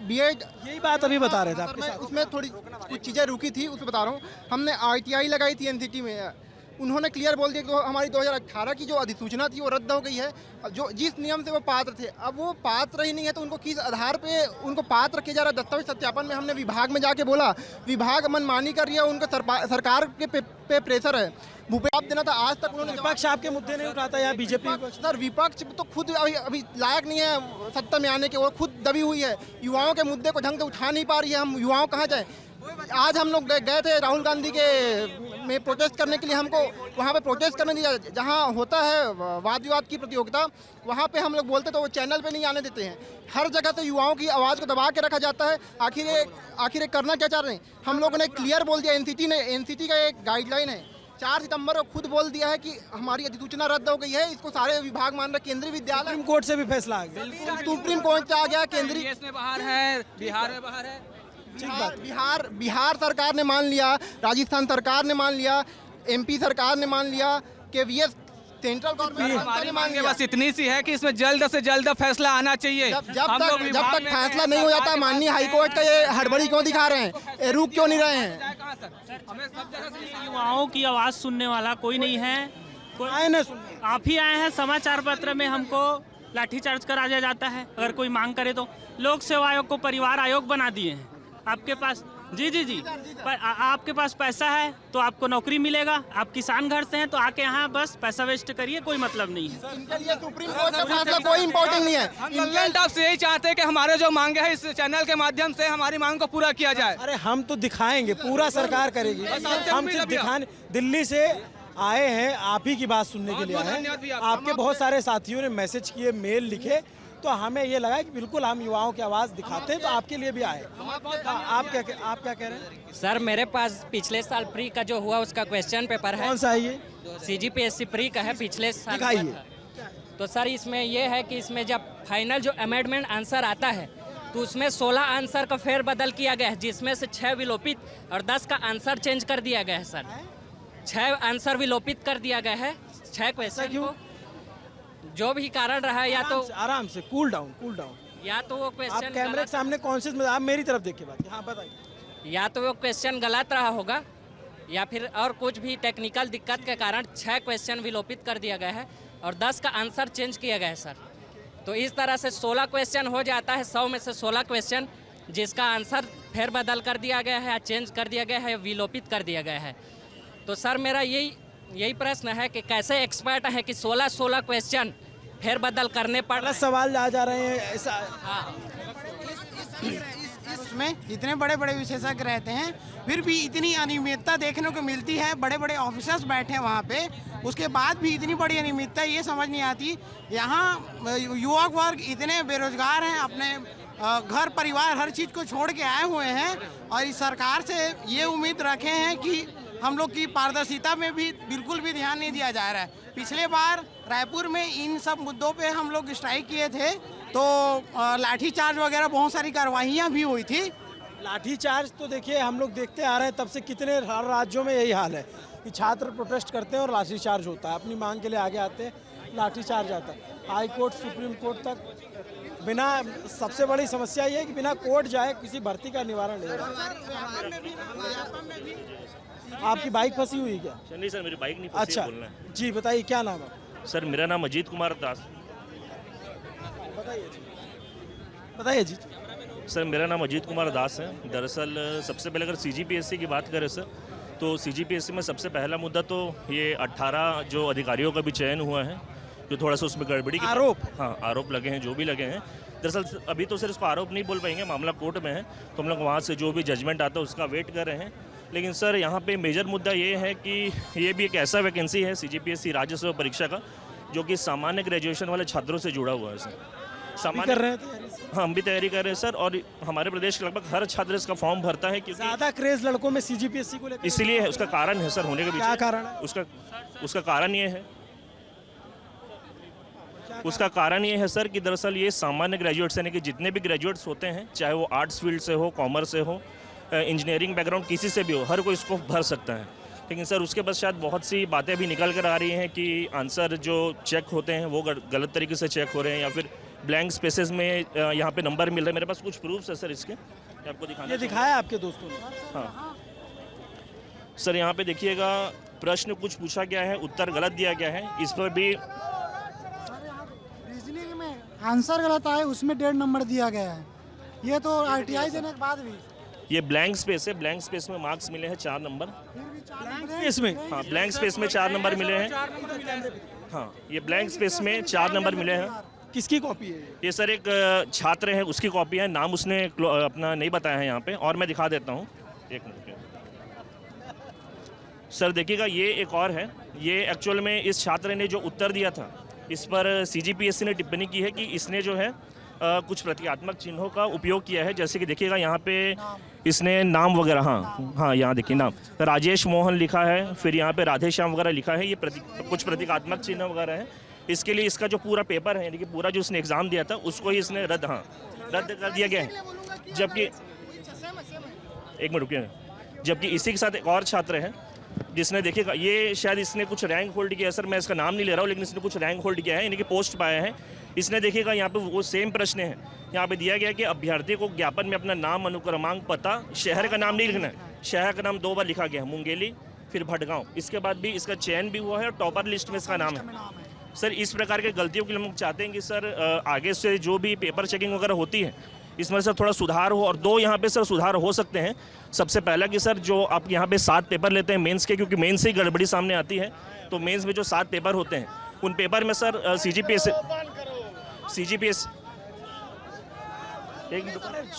बीएड, यही बात अभी बता रहे थे आपके साथ। उसमें थोड़ी कुछ चीज़ें रुकी थी, उसमें बता रहा हूँ। हमने आईटीआई लगाई थी एनसीटी में, उन्होंने क्लियर बोल दिया कि हमारी 2018 की जो अधिसूचना थी वो रद्द हो गई है। जो जिस नियम से वो पात्र थे, अब वो पात्र ही नहीं है, तो उनको किस आधार पे उनको पात्र किया जा रहा है? दस्तावेज सत्यापन में हमने विभाग में जाके बोला, विभाग मनमानी कर रही है, उनको सरकार के पे प्रेशर है। भूपेश देना था, आज तक उन्होंने विपक्ष आपके मुद्दे नहीं उठाता या बीजेपी? सर विपक्ष तो खुद अभी लायक नहीं है सत्ता में आने के, वो खुद दबी हुई है, युवाओं के मुद्दे को ढंग से उठा नहीं पा रही है। हम युवाओं कहाँ जाए? आज हम लोग गए थे राहुल गांधी के में प्रोटेस्ट करने के लिए, हमको वहाँ पे प्रोटेस्ट करने दिया, जहाँ होता है वाद विवाद की प्रतियोगिता, वहाँ पे हम लोग बोलते तो वो चैनल पे नहीं आने देते हैं। हर जगह से युवाओं की आवाज़ को दबा के रखा जाता है। आखिर करना क्या चाह रहे हैं? हम लोगों ने क्लियर बोल दिया, एनसीटी का एक गाइडलाइन है, 4 सितंबर को खुद बोल दिया है कि हमारी अधिसूचना रद्द हो गई है। इसको सारे विभाग मान रहे, केंद्रीय विद्यालय, सुप्रीम कोर्ट से भी फैसला आ गया, सुप्रीम कोर्ट से आ गया, केंद्रीय में बाहर है, बिहार में बाहर है। बिहार सरकार ने मान लिया, राजस्थान सरकार ने मान लिया, एमपी सरकार ने मान लिया, केवीएस सेंट्रल गवर्नमेंट ने मान लिया। बस इतनी सी है कि इसमें जल्द से जल्द फैसला आना चाहिए। जब तक फैसला नहीं हो जाता, माननीय हाईकोर्ट का ये हड़बड़ी क्यों दिखा रहे हैं, रुक क्यों नहीं रहे हैं? युवाओं की आवाज़ सुनने वाला कोई नहीं है। आप ही आए हैं, समाचार पत्र में हमको लाठीचार्ज करा दिया जाता है अगर कोई मांग करे तो। लोक सेवा आयोग को परिवार आयोग बना दिए हैं। आपके पास जी आपके पास पैसा है तो आपको नौकरी मिलेगा, आप किसान घर से हैं तो आके यहाँ बस पैसा वेस्ट करिए, कोई मतलब नहीं है। इनके लिए सुप्रीम कोर्ट का फैसला कोई इम्पोर्टेंट नहीं है। इंडियन टॉप से यही चाहते हैं कि हमारे जो मांगे हैं इस चैनल के माध्यम से हमारी मांग को पूरा किया जाए। अरे हम तो दिखाएंगे, पूरा सरकार करेगी, हम सिर्फ दिखाने। दिल्ली से आए हैं, आप ही की बात सुनने के लिए आए हैं। आपके बहुत सारे साथियों ने मैसेज किए, मेल लिखे, तो हमें ये लगा कि बिल्कुल हम युवाओं की आवाज़ दिखाते हैं, तो आपके लिए भी आए। आप क्या कह रहे हैं? सर मेरे पास पिछले साल प्री का जो हुआ उसका क्वेश्चन पेपर है। कौन सा है ये? CGPSC प्री का है, पिछले साल दिखाइए। तो सर इसमें ये है कि इसमें जब फाइनल जो अमेंडमेंट आंसर आता है तो उसमें 16 आंसर का फेरबदल किया गया है, जिसमें से 6 विलोपित और 10 का आंसर चेंज कर दिया गया है। सर 6 आंसर विलोपित कर दिया गया है, 6 क्वेश्चन को। जो भी कारण रहा, या तो आराम से कूल डाउन या तो वो आप क्वेश्चन कैमरे के सामने कॉन्शियस में, आप मेरी तरफ देखिए बात। हाँ बताइए। या तो वो क्वेश्चन गलत रहा होगा, या फिर और कुछ भी टेक्निकल दिक्कत के कारण 6 क्वेश्चन विलोपित कर दिया गया है और 10 का आंसर चेंज किया गया है सर। तो इस तरह से 16 क्वेश्चन हो जाता है, 100 में से 16 क्वेश्चन जिसका आंसर फेरबदल कर दिया गया है, या चेंज कर दिया गया है, या विलोपित कर दिया गया है। तो सर मेरा यही प्रश्न है कि कैसे एक्सपर्ट है कि 16 क्वेश्चन फेरबदल करने पर सवाल आ जा रहे हैं ऐसा। इसमें इतने बड़े बड़े विशेषज्ञ रहते हैं, फिर भी इतनी अनियमितता देखने को मिलती है। बड़े बड़े ऑफिसर्स बैठे हैं वहाँ पे, उसके बाद भी इतनी बड़ी अनियमितता ये समझ नहीं आती। यहाँ युवा वर्ग इतने बेरोजगार हैं, अपने घर परिवार हर चीज़ को छोड़ के आए हुए हैं, और इस सरकार से ये उम्मीद रखे हैं कि हम लोग की पारदर्शिता में भी बिल्कुल भी ध्यान नहीं दिया जा रहा है। पिछले बार रायपुर में इन सब मुद्दों पे हम लोग स्ट्राइक किए थे, तो लाठीचार्ज वगैरह बहुत सारी कार्रवाइयाँ भी हुई थी। लाठीचार्ज तो देखिए हम लोग देखते आ रहे हैं तब से, कितने हर राज्यों में यही हाल है कि छात्र प्रोटेस्ट करते हैं और लाठीचार्ज होता है, अपनी मांग के लिए आगे आते हैं, लाठीचार्ज आता है। हाई कोर्ट सुप्रीम कोर्ट तक बिना, सबसे बड़ी समस्या ये है कि बिना कोर्ट जाए किसी भर्ती का निवारण नहीं हो रहा। आपकी बाइक फंसी हुई क्या? नहीं सर, मेरी बाइक नहीं फंसी। अच्छा बोलना है। जी बताइए, क्या नाम है? सर मेरा नाम अजीत कुमार दास। बताइए जी। सर मेरा नाम अजीत कुमार दास है। दरअसल सबसे पहले अगर CGPSC की बात करें सर, तो CGPSC में सबसे पहला मुद्दा तो ये 18 जो अधिकारियों का भी चयन हुआ है, जो थोड़ा सा उसमें गड़बड़ी आरोप, हाँ आरोप लगे हैं, जो भी लगे हैं। दरअसल अभी तो सर इसको आरोप नहीं बोल पाएंगे, मामला कोर्ट में है, तो हम लोग वहाँ से जो भी जजमेंट आता है उसका वेट कर रहे हैं। लेकिन सर यहाँ पे मेजर मुद्दा ये है कि ये भी एक ऐसा वैकेंसी है CGPSC राज्य सेवा परीक्षा का, जो कि सामान्य ग्रेजुएशन वाले छात्रों से जुड़ा हुआ है सर। सामान्य कर रहे हैं हाँ, हम भी तैयारी कर रहे हैं सर, और हमारे प्रदेश के लगभग हर छात्र इसका फॉर्म भरता है, क्योंकि ज़्यादा क्रेज लड़कों में CGPSC को लेकर इसीलिए है, उसका कारण है सर होने के पीछे। क्या कारण है? उसका कारण ये है, उसका कारण ये है सर कि दरअसल ये सामान्य ग्रेजुएट्स यानी कि जितने भी ग्रेजुएट्स होते हैं, चाहे वो आर्ट्स फील्ड से हो, कॉमर्स से हो, इंजीनियरिंग बैकग्राउंड किसी से भी हो, हर कोई इसको भर सकता है। लेकिन सर उसके पश्चात बहुत सी बातें भी निकल कर आ रही हैं कि आंसर जो चेक होते हैं वो गलत तरीके से चेक हो रहे हैं, या फिर ब्लैंक स्पेसेस में यहाँ पे नंबर मिल रहे हैं। मेरे पास कुछ प्रूफ्स है सर इसके, आपको दिखाना। ये दिखाया आपके दोस्तों ने? हाँ सर, यहाँ पे देखिएगा, प्रश्न कुछ पूछा गया है, उत्तर गलत दिया गया है। इस पर भी रीजनिंग में आंसर गलत आए, उसमें 1.5 नंबर दिया गया है। ये तो RTI देने के बाद भी ये ब्लैंक स्पेस है, ब्लैंक स्पेस में मार्क्स मिले हैं 4 नंबर। इसमें हाँ, ब्लैंक स्पेस में 4 नंबर मिले हैं। हाँ, ये ब्लैंक स्पेस में 4 नंबर मिले हैं। किसकी कॉपी है ये? सर एक छात्र है, उसकी कॉपी है, नाम उसने अपना नहीं बताया है यहाँ पे, और मैं दिखा देता हूँ, एक मिनट सर। देखिएगा, ये एक और है, ये एक्चुअल में इस छात्र ने जो उत्तर दिया था, इस पर CGPSC ने टिप्पणी की है कि इसने जो है कुछ प्रतीकात्मक चिन्हों का उपयोग किया है। जैसे कि देखिएगा यहाँ पे इसने नाम वगैरह, हाँ यहाँ देखिए नाम राजेश मोहन लिखा है, फिर यहाँ पे राधे श्याम वगैरह लिखा है। ये कुछ प्रतीकात्मक चिन्ह वगैरह है। इसके लिए इसका जो पूरा पेपर है, यानी कि पूरा जो इसने एग्ज़ाम दिया था उसको ही इसने रद्द कर दिया गया है। जबकि एक मिनट रुकिए, जबकि इसी के साथ एक और छात्र है जिसने, देखिएगा ये शायद इसने कुछ रैंक होल्ड किया है सर, मैं इसका नाम नहीं ले रहा हूँ, लेकिन इसने कुछ रैंक होल्ड किया है, यानी कि पोस्ट पाया है इसने। देखिएगा यहाँ पे वो सेम प्रश्न है, यहाँ पे दिया गया कि अभ्यर्थी को ज्ञापन में अपना नाम, अनुक्रमांक, पता, शहर का नाम नहीं लिखना है, शहर का नाम 2 बार लिखा गया है, मुंगेली फिर भटगांव। इसके बाद भी इसका चयन भी हुआ है और टॉपर लिस्ट में इसका नाम है। सर इस प्रकार के गलतियों के लिए हम चाहते हैं कि सर आगे से जो भी पेपर चेकिंग वगैरह होती है इसमें सर थोड़ा सुधार हो, और 2 यहाँ पे सर सुधार हो सकते हैं। सबसे पहला कि सर जो आप यहाँ पे 7 पेपर लेते हैं मेंस के, क्योंकि मेंस से ही गड़बड़ी सामने आती है, तो मेंस में जो 7 पेपर होते हैं उन पेपर में सर CGPSC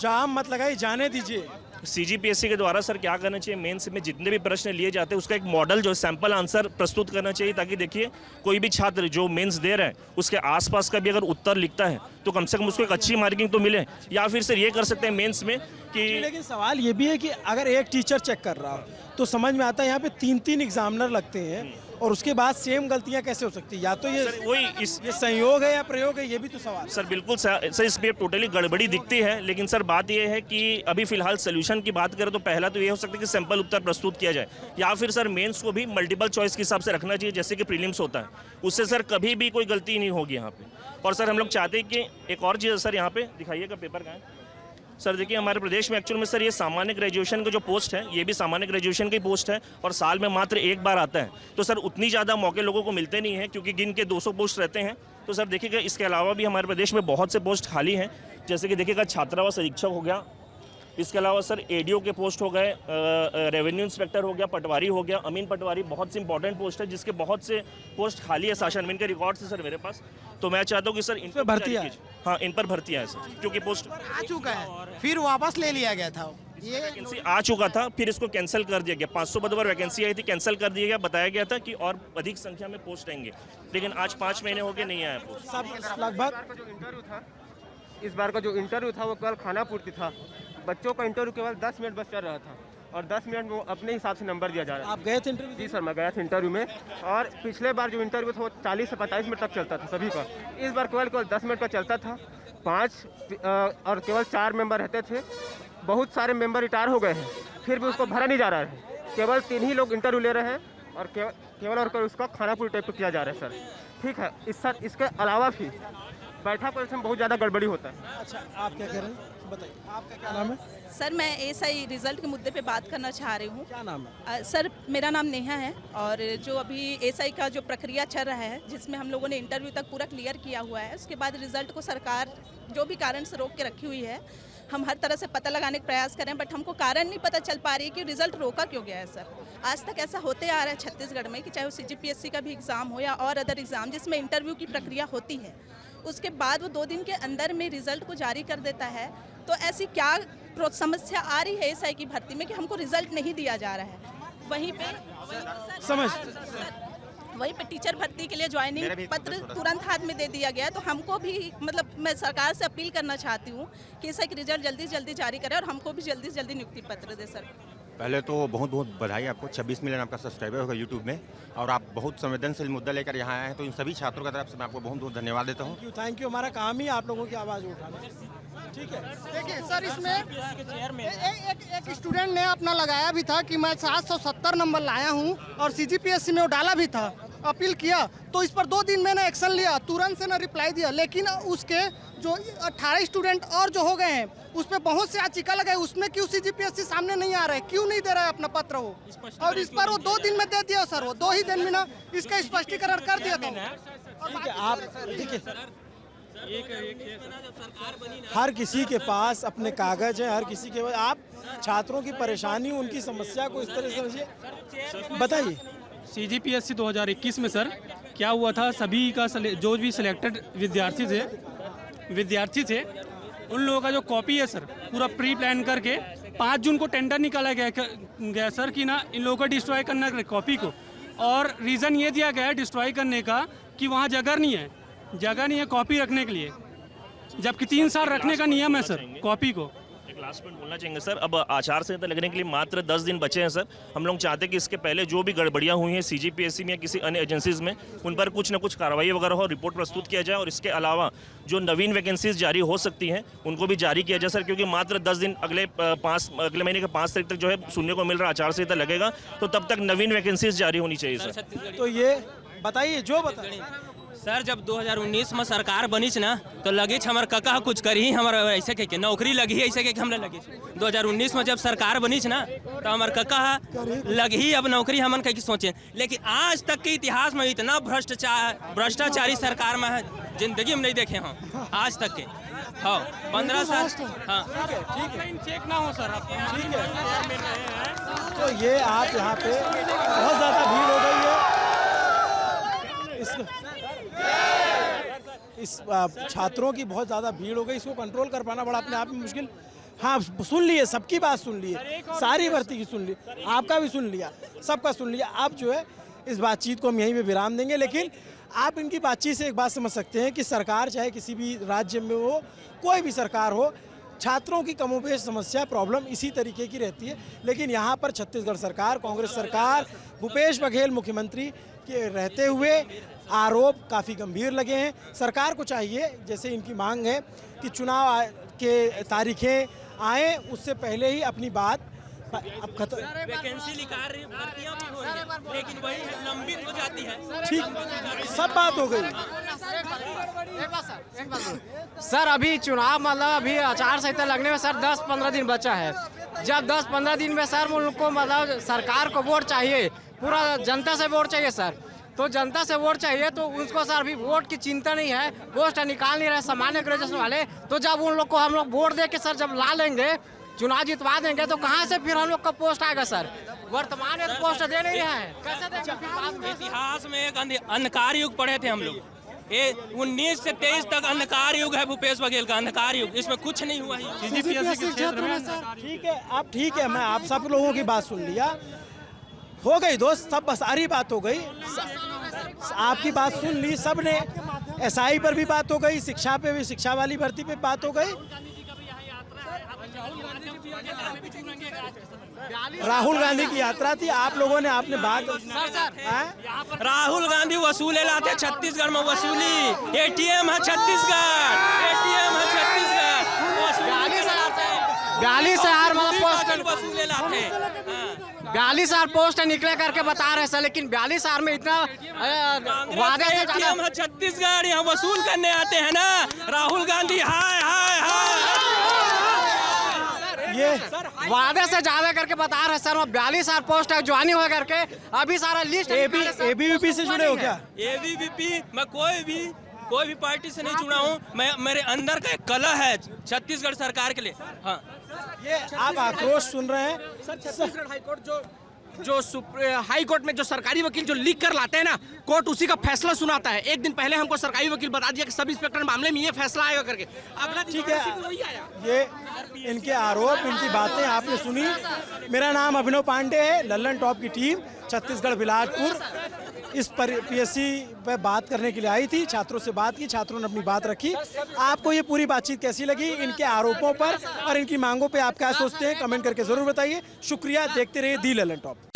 जाम मत लगाइए, जाने दीजिए। CGPSC के द्वारा सर क्या करना चाहिए, मेंस में जितने भी प्रश्न लिए जाते हैं उसका एक मॉडल जो सैंपल आंसर प्रस्तुत करना चाहिए, ताकि देखिए कोई भी छात्र जो मेंस दे रहा है उसके आसपास का भी अगर उत्तर लिखता है तो कम से कम उसको एक अच्छी मार्किंग तो मिले। या फिर सर ये कर सकते हैं मेंस में कि, लेकिन सवाल ये भी है कि अगर एक टीचर चेक कर रहा हो तो समझ में आता है यहाँ पे 3-3 एग्जामिनर लगते हैं और उसके बाद सेम गलतियां कैसे हो सकती है? या तो ये ये संयोग है या प्रयोग है, ये भी तो सवाल। सर बिल्कुल सर इसमें टोटली गड़बड़ी दिखती है, लेकिन सर बात यह है कि अभी फिलहाल सोल्यूशन की बात करें तो पहला तो ये हो सकता है कि सैंपल उत्तर प्रस्तुत किया जाए, या फिर सर मेंस को भी मल्टीपल चॉइस के हिसाब से रखना चाहिए जैसे कि प्रीलिम्स होता है। उससे सर कभी भी कोई गलती नहीं होगी यहाँ पे। और सर हम लोग चाहते हैं कि एक और चीज़ सर यहाँ पे दिखाइएगा पेपर का है सर। देखिए हमारे प्रदेश में एक्चुअल में सर ये सामान्य ग्रेजुएशन का जो पोस्ट है ये भी सामान्य ग्रेजुएशन की पोस्ट है और साल में मात्र एक बार आता है, तो सर उतनी ज़्यादा मौके लोगों को मिलते नहीं हैं क्योंकि गिन के 200 पोस्ट रहते हैं। तो सर देखिएगा इसके अलावा भी हमारे प्रदेश में बहुत से पोस्ट खाली हैं, जैसे कि देखिएगा छात्रावास अधीक्षक हो गया, इसके अलावा सर एडीओ के पोस्ट हो गए, रेवेन्यू इंस्पेक्टर हो गया, पटवारी हो गया। अमीन पटवारी बहुत सी इंपॉर्टेंट पोस्ट है जिसके बहुत से पोस्ट खाली है शासन में, इनके रिकॉर्ड्स है सर मेरे पास। तो मैं चाहता हूँ कि सर इन पर भर्तियां, हाँ इन पर भर्तियां है सर, क्योंकि पोस्ट आ चुका है फिर वापस ले लिया गया था। ये वैकेंसी आ चुका था फिर इसको कैंसिल कर दिया गया। 500 पद पर वैकेंसी आई थी, कैंसिल कर दिया गया। बताया गया था कि और अधिक संख्या में पोस्ट आएंगे, लेकिन आज 5 महीने हो गए नहीं आया पोस्ट। सब लगभग इस बार का जो इंटरव्यू था वो केवल खाना पूर्ति था। बच्चों का इंटरव्यू केवल 10 मिनट बस चल रहा था और 10 मिनट में वो अपने हिसाब से नंबर दिया जा रहा है। आप गए थे इंटरव्यू? जी सर मैं गया था इंटरव्यू में, और पिछले बार जो इंटरव्यू था वो 40 से 45 मिनट तक चलता था सभी का। इस बार केवल 10 मिनट का चलता था। 5 और केवल 4 मेंबर रहते थे। बहुत सारे मेंबर रिटायर हो गए हैं, फिर भी उसको भरा नहीं जा रहा है। केवल 3 ही लोग इंटरव्यू ले रहे हैं और केवल और उसका खाना पूरी टाइप किया जा रहा है सर। ठीक है, इसके अलावा भी बैठा परीक्षा में बहुत ज़्यादा गड़बड़ी होता है। अच्छा आप क्या कह रहे हैं बताइए, आपका क्या नाम है? सर मैं एसआई रिजल्ट के मुद्दे पे बात करना चाह रही हूँ। क्या नाम है? सर मेरा नाम नेहा है और जो अभी एसआई का जो प्रक्रिया चल रहा है जिसमें हम लोगों ने इंटरव्यू तक पूरा क्लियर किया हुआ है, उसके बाद रिजल्ट को सरकार जो भी कारण से रोक के रखी हुई है, हम हर तरह से पता लगाने का प्रयास करें, बट हमको कारण नहीं पता चल पा रही है कि रिजल्ट रोका क्यों गया है। सर आज तक ऐसा होते आ रहा है छत्तीसगढ़ में कि चाहे वो CGPSC का भी एग्ज़ाम हो या और अदर एग्ज़ाम जिसमें इंटरव्यू की प्रक्रिया होती है, उसके बाद वो 2 दिन के अंदर में रिजल्ट को जारी कर देता है। तो ऐसी क्या समस्या आ रही है एसआई की भर्ती में कि हमको रिजल्ट नहीं दिया जा रहा है? वहीं पे टीचर भर्ती के लिए ज्वाइनिंग पत्र तुरंत हाथ में दे दिया गया। तो हमको भी मतलब मैं सरकार से अपील करना चाहती हूँ कि एसआई की रिजल्ट जल्दी से जल्दी जारी करें और हमको भी जल्दी से जल्दी नियुक्ति पत्र दे सर। पहले तो बहुत बहुत बधाई आपको, 26 मिलियन आपका सब्सक्राइबर होगा यूट्यूब में और आप बहुत संवेदनशील मुद्दा लेकर यहाँ आए हैं, तो इन सभी छात्रों की तरफ से मैं आपको बहुत बहुत धन्यवाद देता हूँ। Thank you. हमारा काम ही आप लोगों की आवाज़ उठाना। ठीक है, देखिए सर इसमें एक स्टूडेंट ने अपना लगाया भी था कि मैं 770 नंबर लाया हूँ और CGPSC में वो डाला भी था, अपील किया, तो इस पर 2 दिन मैंने एक्शन लिया, तुरंत से ना रिप्लाई दिया। लेकिन उसके जो 18 स्टूडेंट और जो हो गए हैं उस पर बहुत से याचिका लगाए, उसमें क्यों CGPSC सामने नहीं आ रहा है, क्यों नहीं दे रहा है अपना पत्र वो, और इस पर वो 2 दिन में दे दिया सर। वो 2 ही दिन में ना इसका स्पष्टीकरण कर दिया था। ठीक है, आप देखिए हर किसी के पास अपने कागज है, हर किसी के पास। आप छात्रों की परेशानी, उनकी समस्या को इस तरह से समझिए, बताइए। CGPSC 2021 में सर क्या हुआ था, सभी का जो भी सिलेक्टेड विद्यार्थी थे उन लोगों का जो कॉपी है सर पूरा प्री प्लान करके 5 जून को टेंडर निकाला गया सर कि ना इन लोगों को डिस्ट्रॉय करना है कॉपी को। और रीज़न ये दिया गया है डिस्ट्रॉय करने का कि वहाँ जगह नहीं है कॉपी रखने के लिए, जबकि 3 साल रखने का नियम है सर कॉपी को। एक लास्ट पॉइंट बोलना चाहेंगे सर, अब आचार संहिता लगने के लिए मात्र 10 दिन बचे हैं सर। हम लोग चाहते हैं कि इसके पहले जो भी गड़बड़ियाँ हुई हैं CGPSC में या किसी अन्य एजेंसीज में, उन पर कुछ न कुछ कार्रवाई वगैरह हो, रिपोर्ट प्रस्तुत किया जाए और इसके अलावा जो नवीन वैकेंसीज जारी हो सकती हैं उनको भी जारी किया जाए सर, क्योंकि मात्र 10 दिन अगले महीने के 5 तारीख तक जो है सुनने को मिल रहा आचार संहिता लगेगा, तो तब तक नवीन वैकेंसीज जारी होनी चाहिए सर। तो ये बताइए जो बताइए सर, जब 2019 में सरकार बनी ना तो लगी हमारे कका कुछ करी हमारा ऐसे के नौकरी लगी ऐसे के हमने लगी। 2019 में जब सरकार बनी ना तो हमारे कका लगी अब नौकरी हमन कहीं सोचे, लेकिन आज तक के इतिहास में इतना भ्रष्टाचारी सरकार में है जिंदगी में नहीं देखे हम आज तक के। हाँ 15 साल। हाँ ठीक है, चेक ना हो सर। ठीक है, तो ये आप यहाँ पे बहुत ज़्यादा भीड़ हो गई है, इस छात्रों की बहुत ज़्यादा भीड़ हो गई, इसको कंट्रोल कर पाना बड़ा अपने आप में मुश्किल। हाँ सुन लिए, सबकी बात सुन लिए, सारी भर्ती की सुन ली, आपका भी सुन लिया, सबका सुन लिया। अब जो है इस बातचीत को हम यहीं पे विराम देंगे, लेकिन आप इनकी बातचीत से एक बात समझ सकते हैं कि सरकार चाहे किसी भी राज्य में हो, कोई भी सरकार हो, छात्रों की कमोबेश समस्या प्रॉब्लम इसी तरीके की रहती है। लेकिन यहाँ पर छत्तीसगढ़ सरकार, कांग्रेस सरकार, भूपेश बघेल मुख्यमंत्री के रहते हुए आरोप काफ़ी गंभीर लगे हैं। सरकार को चाहिए, जैसे इनकी मांग है, कि चुनाव के तारीखें आए उससे पहले ही अपनी बात अब खत्म। वैकेंसी निकाल रही, भर्तियां भी हो रही है, लेकिन वही लंबित हो जाती है। ठीक, सब बात हो गई। सर अभी चुनाव मतलब अभी आचार संहिता लगने में सर 10-15 दिन बचा है। जब 10-15 दिन में सर उनको मतलब सरकार को वोट चाहिए, पूरा जनता से वोट चाहिए सर, तो जनता से वोट चाहिए तो उसको सर अभी वोट की चिंता नहीं है, पोस्ट निकाल नहीं रहे सामान्य ग्रेजुएशन वाले। तो जब उन लोग को हम लोग वोट दे के सर जब ला लेंगे, चुनाव जितवा देंगे, तो कहाँ से फिर हम लोग का पोस्ट आएगा सर? वर्तमान में पोस्ट दे नहीं है, कैसे देंगे? इतिहास में एक अंधकार युग पढ़े थे हम लोग, ये 19 से 23 तक अंधकार युग है भूपेश बघेल का, अंधकार युग, इसमें कुछ नहीं हुआ है। ठीक है, अब ठीक है, मैं आप सब लोगों की बात सुन लिया, हो गई दोस्त, सब बस सारी बात हो गई, आपकी बात सुन ली सब ने। एसआई पर भी बात हो गई, शिक्षा पे भी, शिक्षा वाली भर्ती पे बात हो गई। राहुल गांधी की यात्रा थी, आप लोगों ने आपने बात राहुल गांधी वसूले लाते छत्तीसगढ़ में, वसूली एटीएम है छत्तीसगढ़, एटीएम है छत्तीसगढ़, 42,000 मतलब वसूले लाते, 42,000 पोस्ट निकले करके बता रहे सर, लेकिन 42,000 में इतना वादे से एटीएम है छत्तीसगढ़, यहाँ वसूल करने आते हैं ना राहुल गांधी। हाय हाय हाय, ये वादे से ज्यादा करके बता रहे सर, 42,000 पोस्ट है ज्वाइनिंग हो करके, अभी सारा लिस्ट। एबीवीपी से जुड़े हो क्या? एबीवीपी मैं कोई भी पार्टी से नहीं जुड़ा हूँ, मैं मेरे अंदर का एक कला है छत्तीसगढ़ सरकार के लिए। हाँ, ये आप आक्रोश सुन रहे हैं सर, छत्तीसगढ़ हाईकोर्ट जो हाई कोर्ट में जो सरकारी वकील जो लिख कर लाते हैं ना, कोर्ट उसी का फैसला सुनाता है। एक दिन पहले हमको सरकारी वकील बता दिया कि सब इंस्पेक्टर मामले में ये फैसला आएगा करके, अगला ठीक है, ये इनके आरोप, इनकी बातें आपने सुनी। मेरा नाम अभिनव पांडे है, लल्लन टॉप की टीम छत्तीसगढ़ बिलासपुर इस पर पीएससी पे बात करने के लिए आई थी, छात्रों से बात की, छात्रों ने अपनी बात रखी। आपको ये पूरी बातचीत कैसी लगी, इनके आरोपों पर और इनकी मांगों पे आप क्या सोचते हैं, कमेंट करके जरूर बताइए। शुक्रिया, देखते रहिए दी लल्लन टॉप।